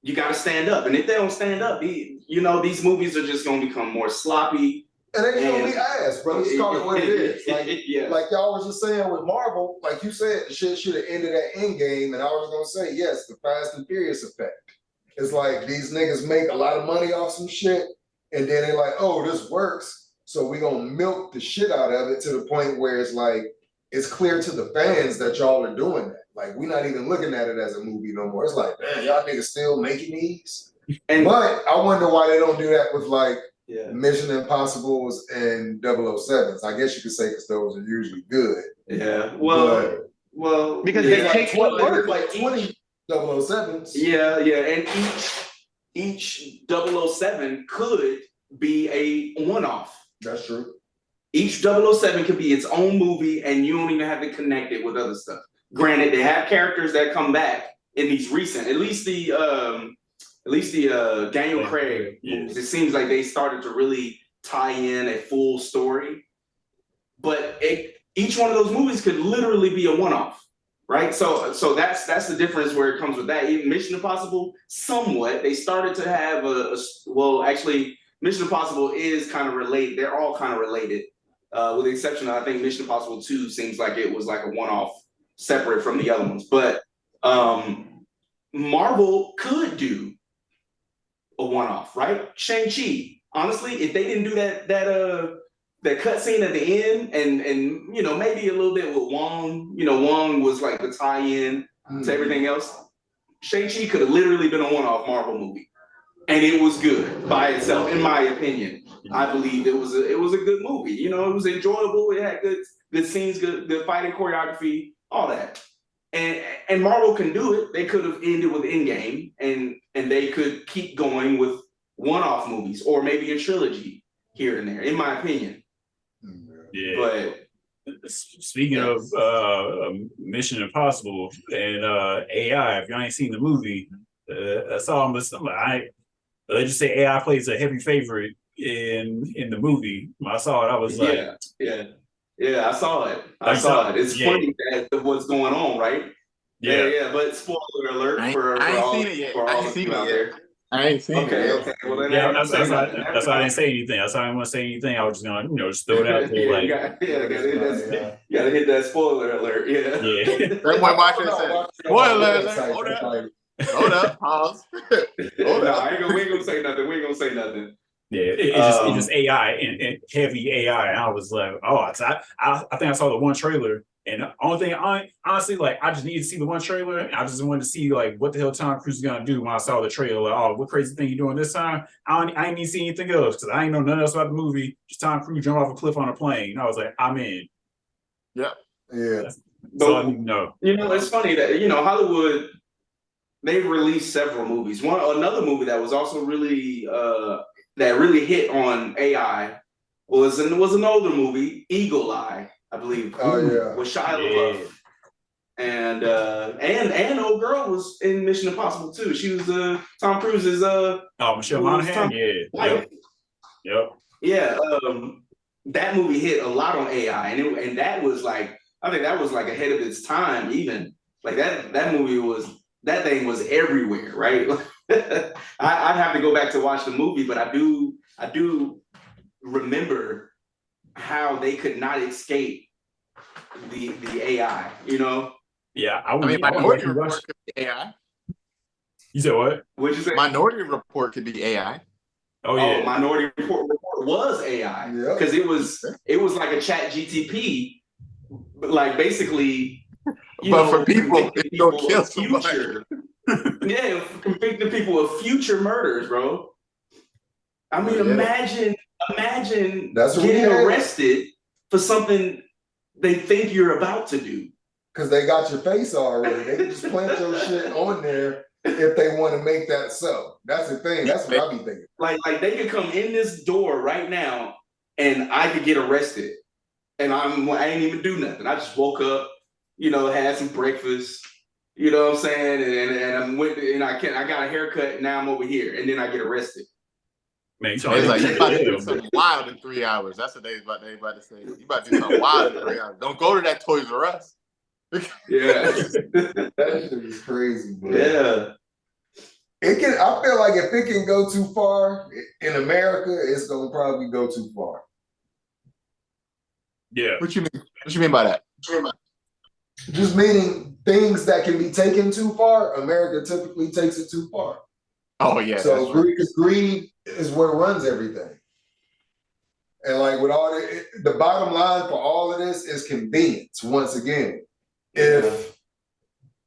you got to stand up, and if they don't stand up, these movies are just going to become more sloppy. And they gonna be ass, bro. Just call it what it is. Like, yeah. Like y'all was just saying with Marvel, like you said, the shit should have ended at Endgame, and I was gonna say, yes, the Fast and Furious effect. It's like these niggas make a lot of money off some shit, and then they're like, oh, this works, so we gonna milk the shit out of it to the point where it's like, it's clear to the fans that y'all are doing that. Like, we're not even looking at it as a movie no more. It's like, man, y'all niggas still making these? But I wonder why they don't do that with like Mission Impossibles and 007s. I guess you could say because those are usually good. Yeah. Well, because they take what works. Like 20 007s. Yeah, and each 007 could be a one-off. That's true. Each 007 could be its own movie, and you don't even have to connect it with other stuff. Granted, they have characters that come back in these recent, at least the Daniel Craig movies. It seems like they started to really tie in a full story. But each one of those movies could literally be a one-off, right? So that's the difference where it comes with that. Even Mission Impossible, somewhat, they started to have actually, Mission Impossible is kind of related. They're all kind of related, with the exception of, I think, Mission Impossible 2 seems like it was like a one-off separate from the other ones. But Marvel could do a one-off, right? Shang-Chi. Honestly, if they didn't do that cutscene at the end, and maybe a little bit with Wong, Wong was like the tie-in to everything else. Shang-Chi could have literally been a one-off Marvel movie, and it was good by itself, in my opinion. I believe it was a good movie. It was enjoyable. It had good scenes, good fighting choreography, all that. And Marvel can do it. They could have ended with Endgame, and they could keep going with one-off movies or maybe a trilogy here and there, in my opinion. Yeah. But speaking of Mission Impossible and AI, if y'all ain't seen the movie, that's all I'm listening. Let's just say AI plays a heavy favorite in the movie. When I saw it, I was like, yeah, I saw it. It's funny that what's going on, right? Yeah. But spoiler alert for all the people out there. I ain't seen it. Okay. Well, then that's why I didn't say anything. That's why I didn't want to say anything. I was just gonna, just throw it out there. You gotta hit that spoiler alert. Yeah. Everyone watching said, spoiler alert. Hold up. Pause. Hold up. We ain't gonna say nothing. Yeah, it's just AI and heavy AI. And I was like, I think I saw the one trailer. And the only thing honestly, like, I just needed to see the one trailer. And I just wanted to see like what the hell Tom Cruise is gonna do when I saw the trailer. Like, what crazy thing you doing this time? I ain't need to see anything else because I ain't know nothing else about the movie. Just Tom Cruise jump off a cliff on a plane. And I was like, I'm in. Yeah. Yeah. That's all I need to know. It's funny that Hollywood they've released several movies. Another movie that was also really that really hit on AI was an older movie, Eagle Eye, I believe. Oh yeah. With Shia LaBeouf. And old girl was in Mission Impossible too. She was Tom Cruise's Michelle Monaghan. wife. Yep. Yeah, that movie hit a lot on AI, and that was like, I think that was like ahead of its time. Even like that movie was, that thing was everywhere, right? I'd have to go back to watch the movie, but I do remember how they could not escape the AI, you know? Yeah, I mean, Minority Report could be AI. You said what? What'd you say? Minority Report could be AI. Oh yeah, Minority Report was AI because it was like a Chat GTP, like basically, but for people, it's gonna kill somebody. Future. Yeah, convicting people of future murders, bro. I mean, imagine getting arrested for something they think you're about to do. Because they got your face already. They can just plant your shit on there if they want to make that so. That's the thing. That's what I be thinking. Like they could come in this door right now and I could get arrested. And I ain't even do nothing. I just woke up, had some breakfast, you know what I'm saying? And I'm with, and I got a haircut, and now I'm over here, and then I get arrested. Man, it's like you about to do something wild in 3 hours. That's what they about to say. You about to do something wild in 3 hours. Don't go to that Toys R Us. Yeah. That shit is crazy, bro. Yeah. I feel like if it can go too far in America, it's gonna probably go too far. Yeah. What you mean? What you mean by that? Just meaning things that can be taken too far, America typically takes it too far. Oh yeah. So greed is what runs everything. And like with all the bottom line for all of this is convenience. Once again, if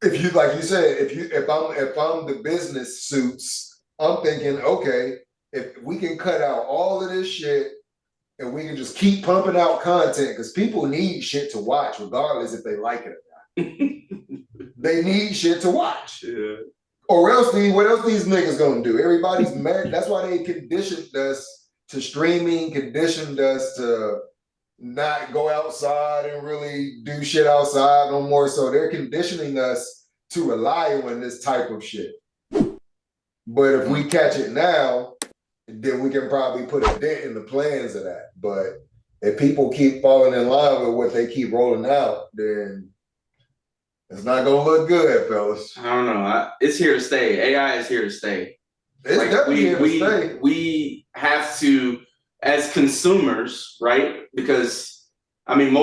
you, like you said, if I'm the business suits, I'm thinking, okay, if we can cut out all of this shit and we can just keep pumping out content, because people need shit to watch regardless if they like it or not. They need shit to watch. Yeah. Or else what else these niggas gonna do? Everybody's mad. That's why they conditioned us to streaming, conditioned us to not go outside and really do shit outside no more. So they're conditioning us to rely on this type of shit. But if we catch it now, then we can probably put a dent in the plans of that. But if people keep falling in line with what they keep rolling out, then it's not gonna look good, fellas. I don't know. It's here to stay. AI is here to stay. It's definitely here to stay. We have to, as consumers, right? Because I mean,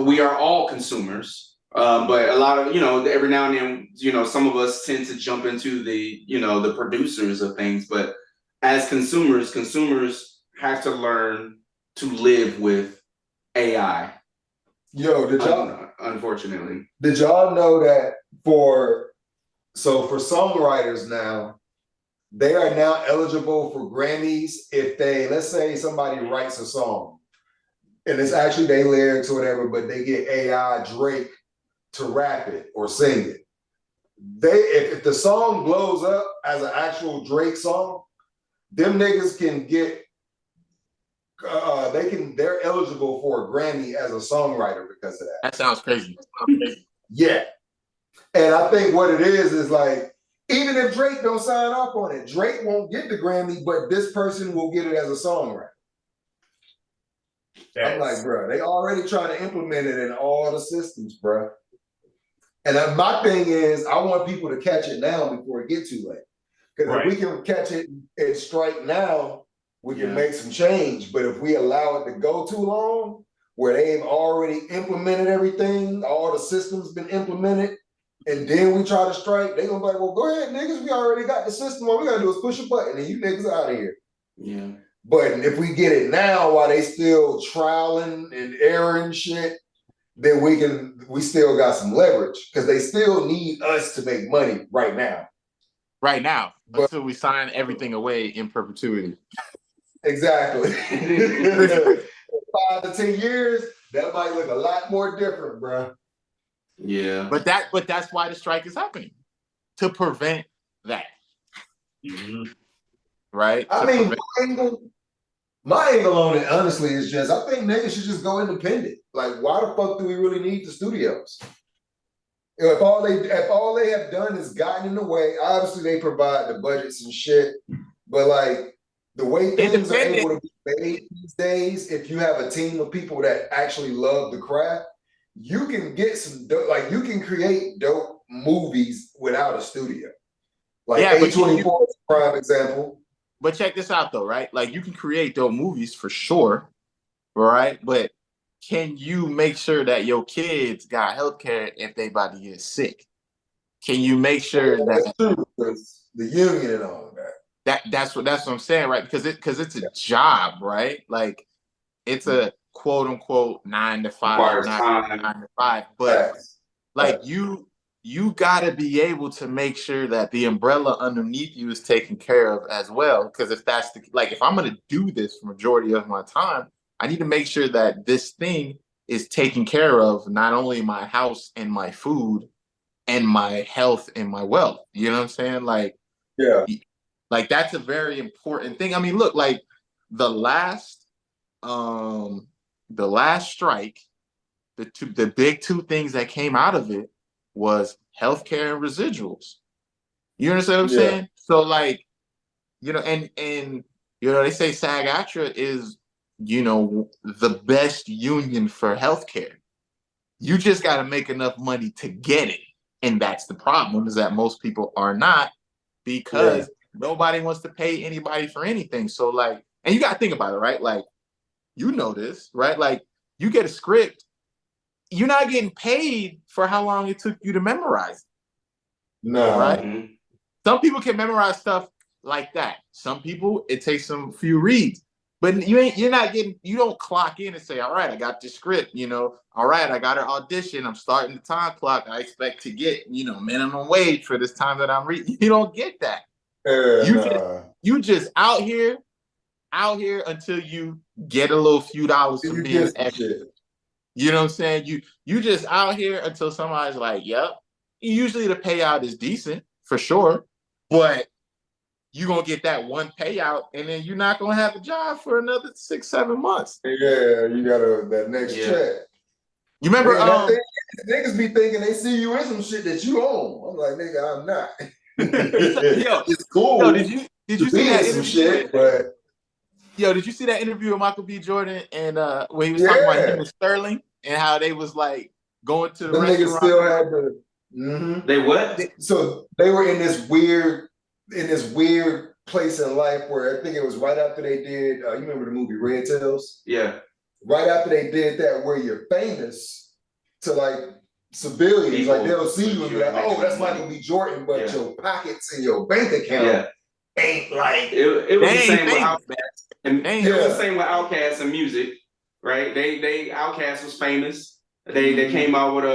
we are all consumers, but a lot of every now and then, some of us tend to jump into the producers of things. But as consumers have to learn to live with AI. Yo, unfortunately, did y'all know that for songwriters now, they are now eligible for Grammys if let's say somebody writes a song and it's actually their lyrics or whatever, but they get AI Drake to rap it or sing it. If the song blows up as an actual Drake song, them niggas can get they're eligible for a Grammy as a songwriter because of that. That sounds crazy. Yeah. And I think what it is like, even if Drake don't sign off on it, Drake won't get the Grammy, but this person will get it as a songwriter. I'm like, bro, they already trying to implement it in all the systems, bro. And my thing is, I want people to catch it now before it gets too late. Because if we can catch it and strike now, we can make some change. But if we allow it to go too long, where they've already implemented everything, all the systems been implemented, and then we try to strike, they gonna be like, well, go ahead, niggas, we already got the system. All we gotta do is push a button and you niggas out of here. Yeah. But if we get it now while they still trialing and erroring shit, then we still got some leverage, because they still need us to make money right now. Right now, until we sign everything away in perpetuity. Exactly. 5 to 10 years, that might look a lot more different, bro. Yeah. But that's why the strike is happening. To prevent that. Mhm. Right? I mean, my angle on it, honestly, is just I think niggas should just go independent. Like, why the fuck do we really need the studios? You know, if all they have done is gotten in the way, obviously they provide the budgets and shit. But like the way things are able to be made these days, if you have a team of people that actually love the craft, you can get some like you can create dope movies without a studio. Like yeah, A24 is a prime example. But check this out though, right? Like you can create dope movies for sure, right? But can you make sure that your kids got healthcare if they about to get sick? Can you make sure That's true, because the union and all of that. That's what I'm saying, right? Because it's a job, right? Like it's a quote unquote 9 to 5, 9 to 5. But like you gotta be able to make sure that the umbrella underneath you is taken care of as well. Because if that's if I'm gonna do this for majority of my time, I need to make sure that this thing is taken care of, not only my house and my food and my health and my wealth. You know what I'm saying? Like that's a very important thing. I mean, look, like the last strike, the big two things that came out of it was healthcare and residuals. You understand what I'm saying? So like, and they say SAG-AFTRA is, the best union for healthcare. You just got to make enough money to get it. And that's the problem, is that most people are not, because nobody wants to pay anybody for anything. So like, and you got to think about it, right? Like, this, right? Like you get a script, you're not getting paid for how long it took you to memorize it. No. Right? Some people can memorize stuff like that. Some people, it takes some few reads. But you don't clock in and say, all right, I got this script, all right, I got an audition, I'm starting the time clock, I expect to get, minimum wage for this time that I'm reading. You don't get that. You just out here until you get a little few dollars for being extra. You know what I'm saying? You just out here until somebody's like, yep. Usually the payout is decent, for sure, but you're going to get that one payout, and then you're not going to have a job for another 6-7 months. Yeah, you got that next check. You remember? Niggas be thinking they see you in some shit that you own. I'm like, nigga, I'm not. It's cool. Yo, did you see that some shit? But did you see that interview with Michael B. Jordan and when he was talking about him and Sterling and how they was like going to the restaurant? Niggas still had the. They what? So they were in this weird place in life where I think it was right after they did. You remember the movie Red Tails? Yeah. Right after they did that, where you're famous to like civilians, people, like they'll see you and be like, "Oh, that's Michael B. Jordan," but your pockets and your bank account ain't like. It was the same with Outkast, and it was the same with Outkast and music, right? They Outkast was famous. They came out with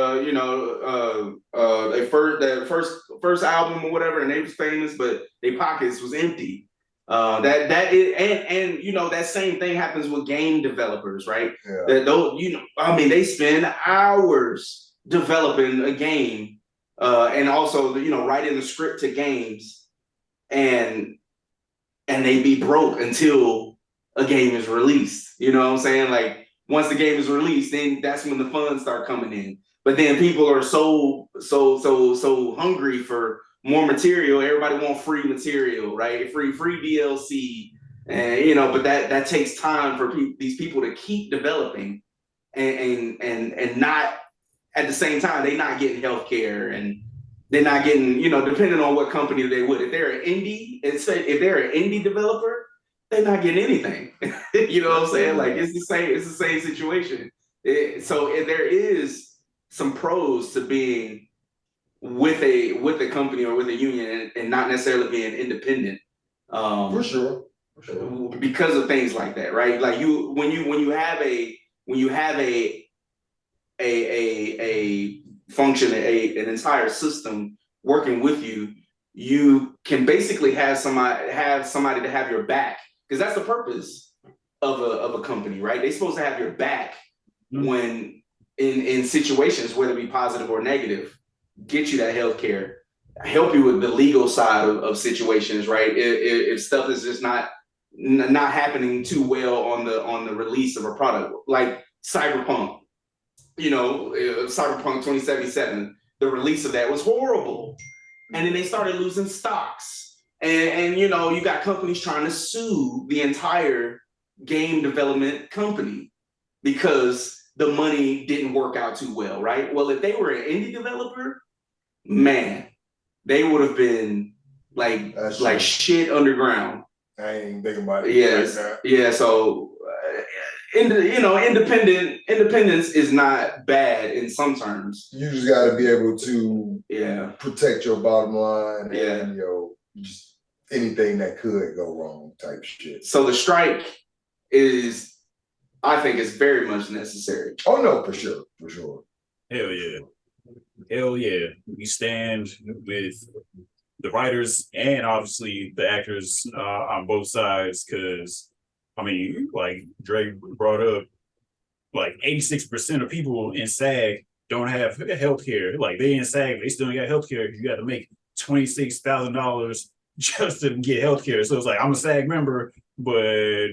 their first album or whatever, and they was famous, but their pockets was empty. That same thing happens with game developers, right? They spend hours developing a game, and also writing the script to games, and they be broke until a game is released. You know what I'm saying? Like once the game is released, then that's when the funds start coming in. But then people are so hungry for more material. Everybody want free material, right? Free DLC, and but that takes time for these people to keep developing, and not at the same time they're not getting healthcare, and they're not getting depending on what company they would. If they're an indie developer, they're not getting anything. You know what I'm saying? Like it's the same situation. So there is some pros to being with a company or with a union and not necessarily being independent. For sure. Because of things like that, right? Like when you have a function, an entire system working with you, you can basically have somebody to have your back, because that's the purpose of a company, right? They're supposed to have your back when in situations, whether it be positive or negative, get you that healthcare, help you with the legal side of situations, right? If stuff is just not happening too well on the release of a product, like Cyberpunk, Cyberpunk 2077, the release of that was horrible, and then they started losing stocks, and you got companies trying to sue the entire game development company because the money didn't work out too well, right? Well, if they were an indie developer, man, they would have been like shit underground. I ain't thinking about it. Yes, like that. Yeah. So, independence is not bad in some terms. You just got to be able to protect your bottom line and just anything that could go wrong type shit. So the strike I think is very much necessary. Oh no, for sure. Hell yeah. We stand with the writers and obviously the actors on both sides, because I mean, like Dre brought up, like 86% of people in SAG don't have healthcare. Like they in SAG, they still ain't got healthcare. You got to make $26,000 just to get healthcare. So it's like, I'm a SAG member, but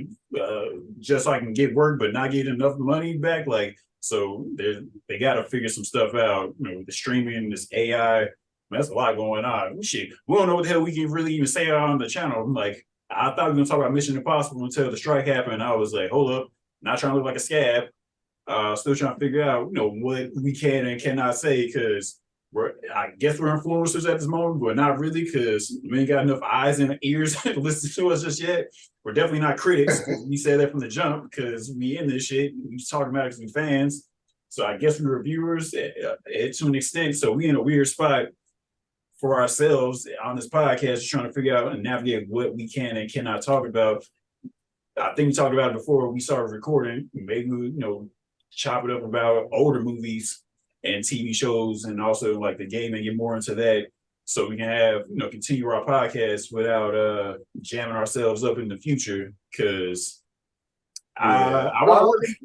just so I can get work, but not get enough money back. Like, so they got to figure some stuff out. The streaming, this AI, that's a lot going on. Shit, we don't know what the hell we can really even say on the channel. Like, I thought we were gonna talk about Mission Impossible until the strike happened. I was like, hold up, not trying to look like a scab. Still trying to figure out, what we can and cannot say, because I guess we're influencers at this moment, but not really, because we ain't got enough eyes and ears to listen to us just yet. We're definitely not critics. We said that from the jump, because we in this shit. We talking about it because we fans. So I guess we're reviewers to an extent. So we in a weird spot for ourselves on this podcast, trying to figure out and navigate what we can and cannot talk about. I think we talked about it before we started recording. Maybe we, chop it up about older movies and TV shows, and also like the game, and get more into that, so we can have continue our podcast without jamming ourselves up in the future. Because I want to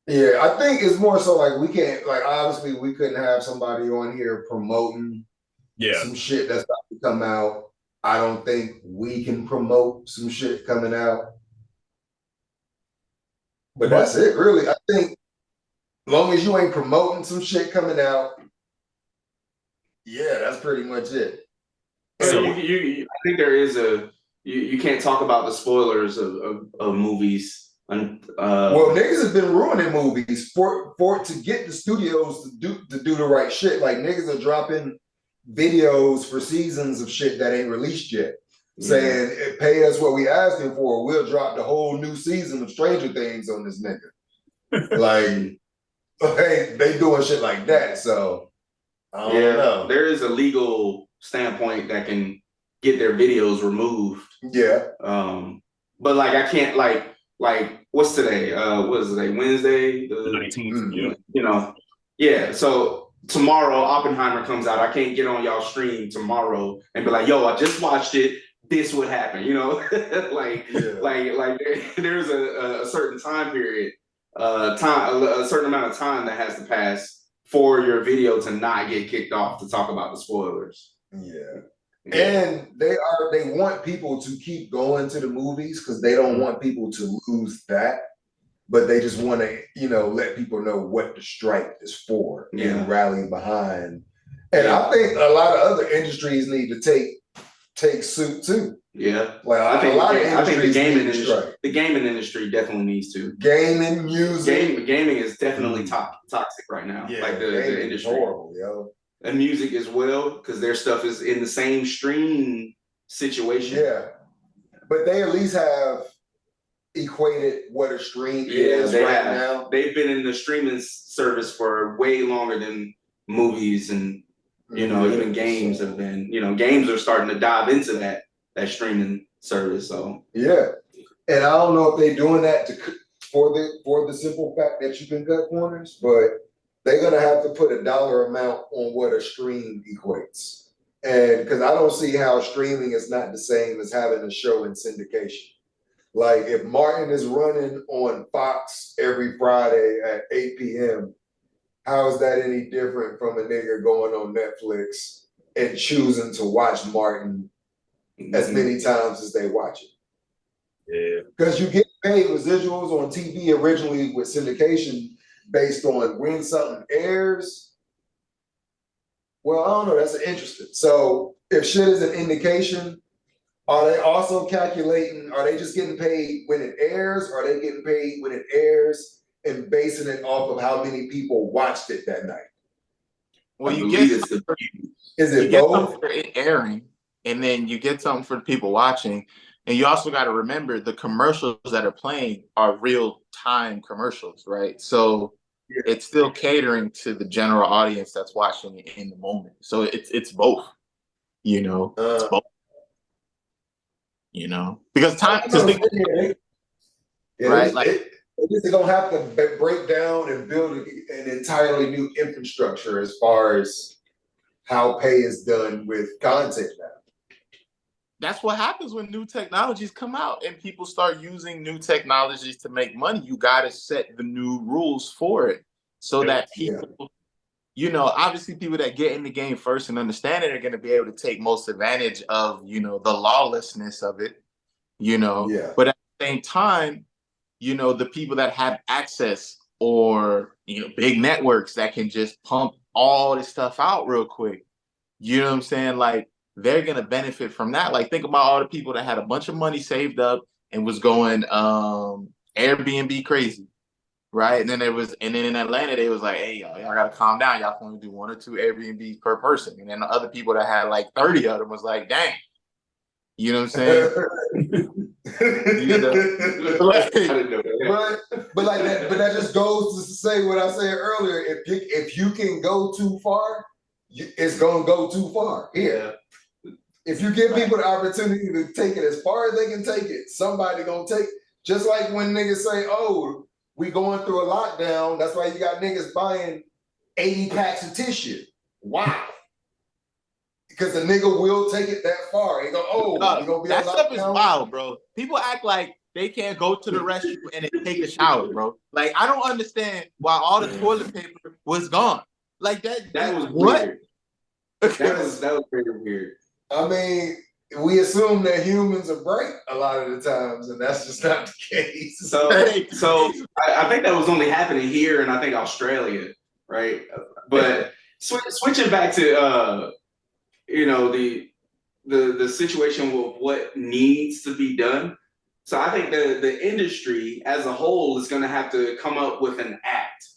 Yeah, I think it's more so like we can't, like, obviously we couldn't have somebody on here promoting some shit that's about to come out. I don't think we can promote some shit coming out. But that's it, really. I think as long as you ain't promoting some shit coming out, that's pretty much it. So I think there is you can't talk about the spoilers of movies. Well, niggas have been ruining movies for to get the studios to do the right shit. Like, niggas are dropping videos for seasons of shit that ain't released yet, saying, pay us what we asking for, we'll drop the whole new season of Stranger Things on this nigga. Like, they doing shit like that. So I don't know. There is a legal standpoint that can get their videos removed. Yeah. But like, I can't like what's today? What is today? Wednesday, the 19th. So tomorrow Oppenheimer comes out. I can't get on y'all stream tomorrow and be like, yo, I just watched it. This would happen, like there's a certain time period, a certain amount of time that has to pass for your video to not get kicked off to talk about the spoilers. And they want people to keep going to the movies because they don't want people to lose that, but they just want to, let people know what the strike is for and rally behind. And I think a lot of other industries need to take suit too. Like, I think the gaming industry definitely needs to. Gaming, music. Gaming is definitely toxic right now. Like the industry. Horrible, yo. And music as well, because their stuff is in the same stream situation. But they at least have equated what a stream is now. They've been in the streaming service for way longer than movies and even games have been. Games are starting to dive into that streaming service. So and I don't know if they're doing that for the simple fact that you can cut corners, but they're gonna have to put a dollar amount on what a stream equates. And because I don't see how streaming is not the same as having a show in syndication. Like, if Martin is running on Fox every Friday at 8 p.m., how is that any different from a nigga going on Netflix and choosing to watch Martin as many times as they watch it. Yeah. Because you get paid residuals on TV originally with syndication based on when something airs. Well, I don't know, that's interesting. So if shit is an indication, are they also calculating, are they just getting paid when it airs? Or are they getting paid when it airs and basing it off of how many people watched it that night? Well, I you believe get it's the Is you it get both? something for it airing, and then you get something for the people watching. And you also got to remember the commercials that are playing are real time commercials, right? So it's still catering to the general audience that's watching it in the moment. So it's both, you know, it's both, you know, because time to think, right? Like They're gonna have to break down and build an entirely new infrastructure as far as how pay is done with content now. that's what happens when new technologies come out and people start using new technologies to make money. You got to set the new rules for it so that people, you know, obviously people that get in the game first and understand it are going to be able to take most advantage of, you know, the lawlessness of it, you know. Yeah. But at the same time, you know, the people that have access or, you know, big networks that can just pump all this stuff out real quick, you know what I'm saying? Like, they're going to benefit from that. Like, think about all the people that had a bunch of money saved up and was going Airbnb crazy, right? And then in Atlanta, they was like, hey, y'all got to calm down. Y'all can only do 1 or 2 Airbnbs per person. And then the other people that had like 30 of them was like, dang. You know what I'm saying? You know? Like, but like that, but that just goes to say what I said earlier. If you can go too far, it's gonna go too far. Yeah. If you give people the opportunity to take it as far as they can take it, somebody gonna take. Just like when niggas say, "Oh, we going through a lockdown," that's why you got niggas buying 80 packs of tissue. Wow. Because the nigga will take it that far. He go, "Oh, we gonna be that on stuff is lockdown?" wild, bro. People act like they can't go to the restroom and then take a shower, bro. Like, I don't understand why all the toilet paper was gone. Like that was what? weird. That was very weird. I mean, we assume that humans are bright a lot of the times, and that's just not the case. So I think that was only happening here, and I think Australia, right? But switching back to you know, the situation with what needs to be done. So I think the industry as a whole is going to have to come up with an act,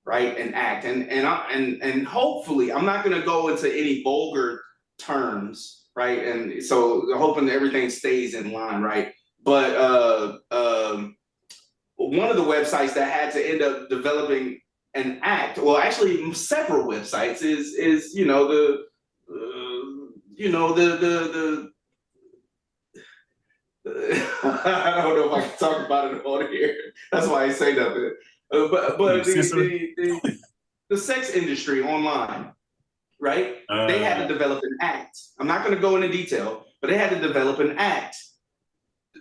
right? An act, and hopefully, I'm not going to go into any vulgar terms, right? And so hoping that everything stays in line, right? But one of the websites that had to end up developing an act, well, actually several websites is you know the I don't know if I can talk about it on here. That's why I say nothing. But the sex industry online, right? They had to develop an act. I'm not going to go into detail, but they had to develop an act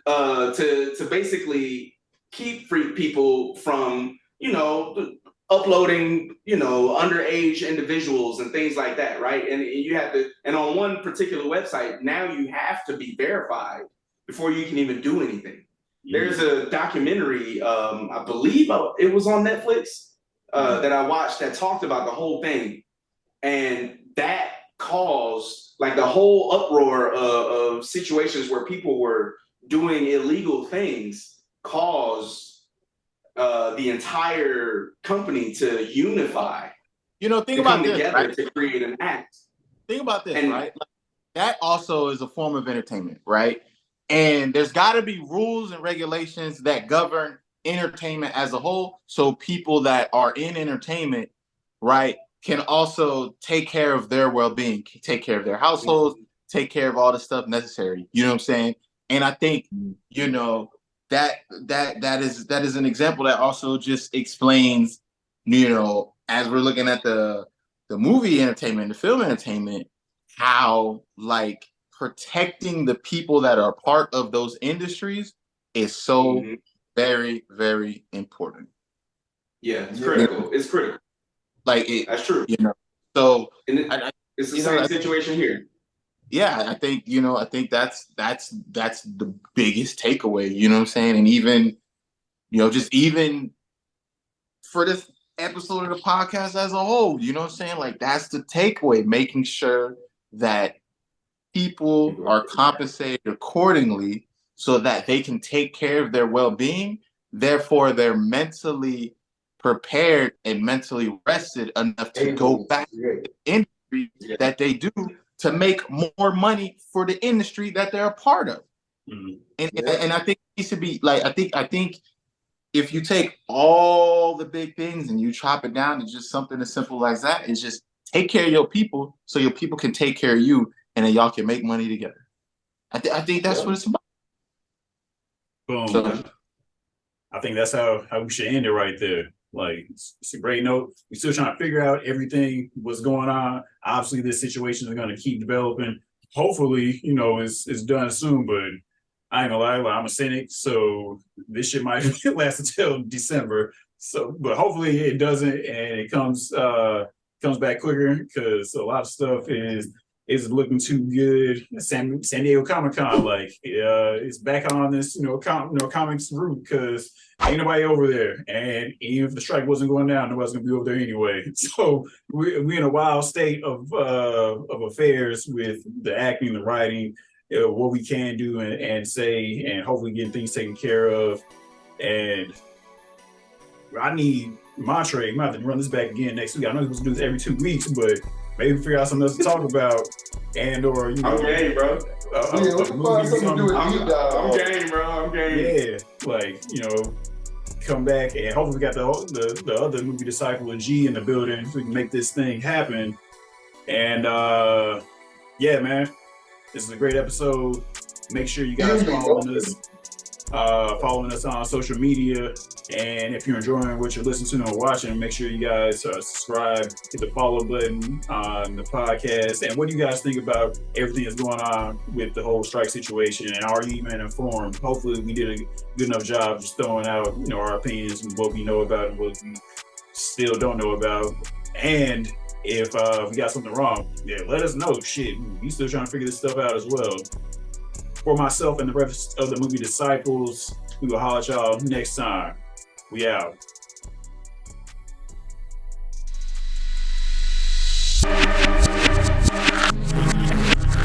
to basically keep free people from, you know, uploading, you know, underage individuals and things like that, right? And you have to, and on one particular website, now you have to be verified before you can even do anything. There's a documentary, I believe it was on Netflix, that I watched that talked about the whole thing. And that caused like the whole uproar of situations where people were doing illegal things caused the entire company to unify. You know, think about this, together, right? To create an act. Think about this, right? Like, that also is a form of entertainment, right? And there's got to be rules and regulations that govern entertainment as a whole, so people that are in entertainment, right, can also take care of their well-being, take care of their households, take care of all the stuff necessary. You know what I'm saying? And I think, you know, that is an example that also just explains, you know, as we're looking at the movie entertainment, the film entertainment, how like protecting the people that are part of those industries is so very, very important. Yeah, it's critical. It's critical. Like that's true. You know, so It's the same situation here. Yeah, I think that's the biggest takeaway. You know what I'm saying? And even just even for this episode of the podcast as a whole, you know what I'm saying? Like that's the takeaway, making sure that people are compensated accordingly so that they can take care of their well-being. Therefore, they're mentally prepared and mentally rested enough to go back to the industry that they do to make more money for the industry that they're a part of. Mm-hmm. And I think it needs to be like, I think if you take all the big things and you chop it down to just something as simple as that, is just take care of your people so your people can take care of you, and then y'all can make money together. I think that's what it's about. Boom. So, I think that's how we should end it right there. Like, it's a great note. We're still trying to figure out everything, what's going on. Obviously, this situation is going to keep developing. Hopefully, it's done soon, but I ain't gonna lie, I'm a cynic, so this shit might last until December. So, but hopefully it doesn't, and it comes back quicker, because a lot of stuff is looking too good. San Diego Comic-Con, it's back on this, comics route, because ain't nobody over there, and even if the strike wasn't going down, nobody's gonna be over there anyway. So we're in a wild state of affairs with the acting, the writing. What we can do and say, and hopefully getting things taken care of. And I need Montra. I'm about to run this back again next week. I know we're supposed to do this every 2 weeks, but maybe figure out something else to talk about. And or I'm game, bro. I'm game, bro. I'm game. Yeah, come back, and hopefully we got the other movie disciple G in the building, so we can make this thing happen. And yeah, man. This is a great episode. Make sure you guys following us on social media. And if you're enjoying what you're listening to and watching, make sure you guys subscribe, hit the follow button on the podcast. And what do you guys think about everything that's going on with the whole strike situation? And are you even informed? Hopefully we did a good enough job just throwing out, our opinions and what we know about and what we still don't know about. And if we got something wrong, let us know. Shit, we still trying to figure this stuff out as well. For myself and the rest of the movie disciples, we will holler at y'all next time. We out.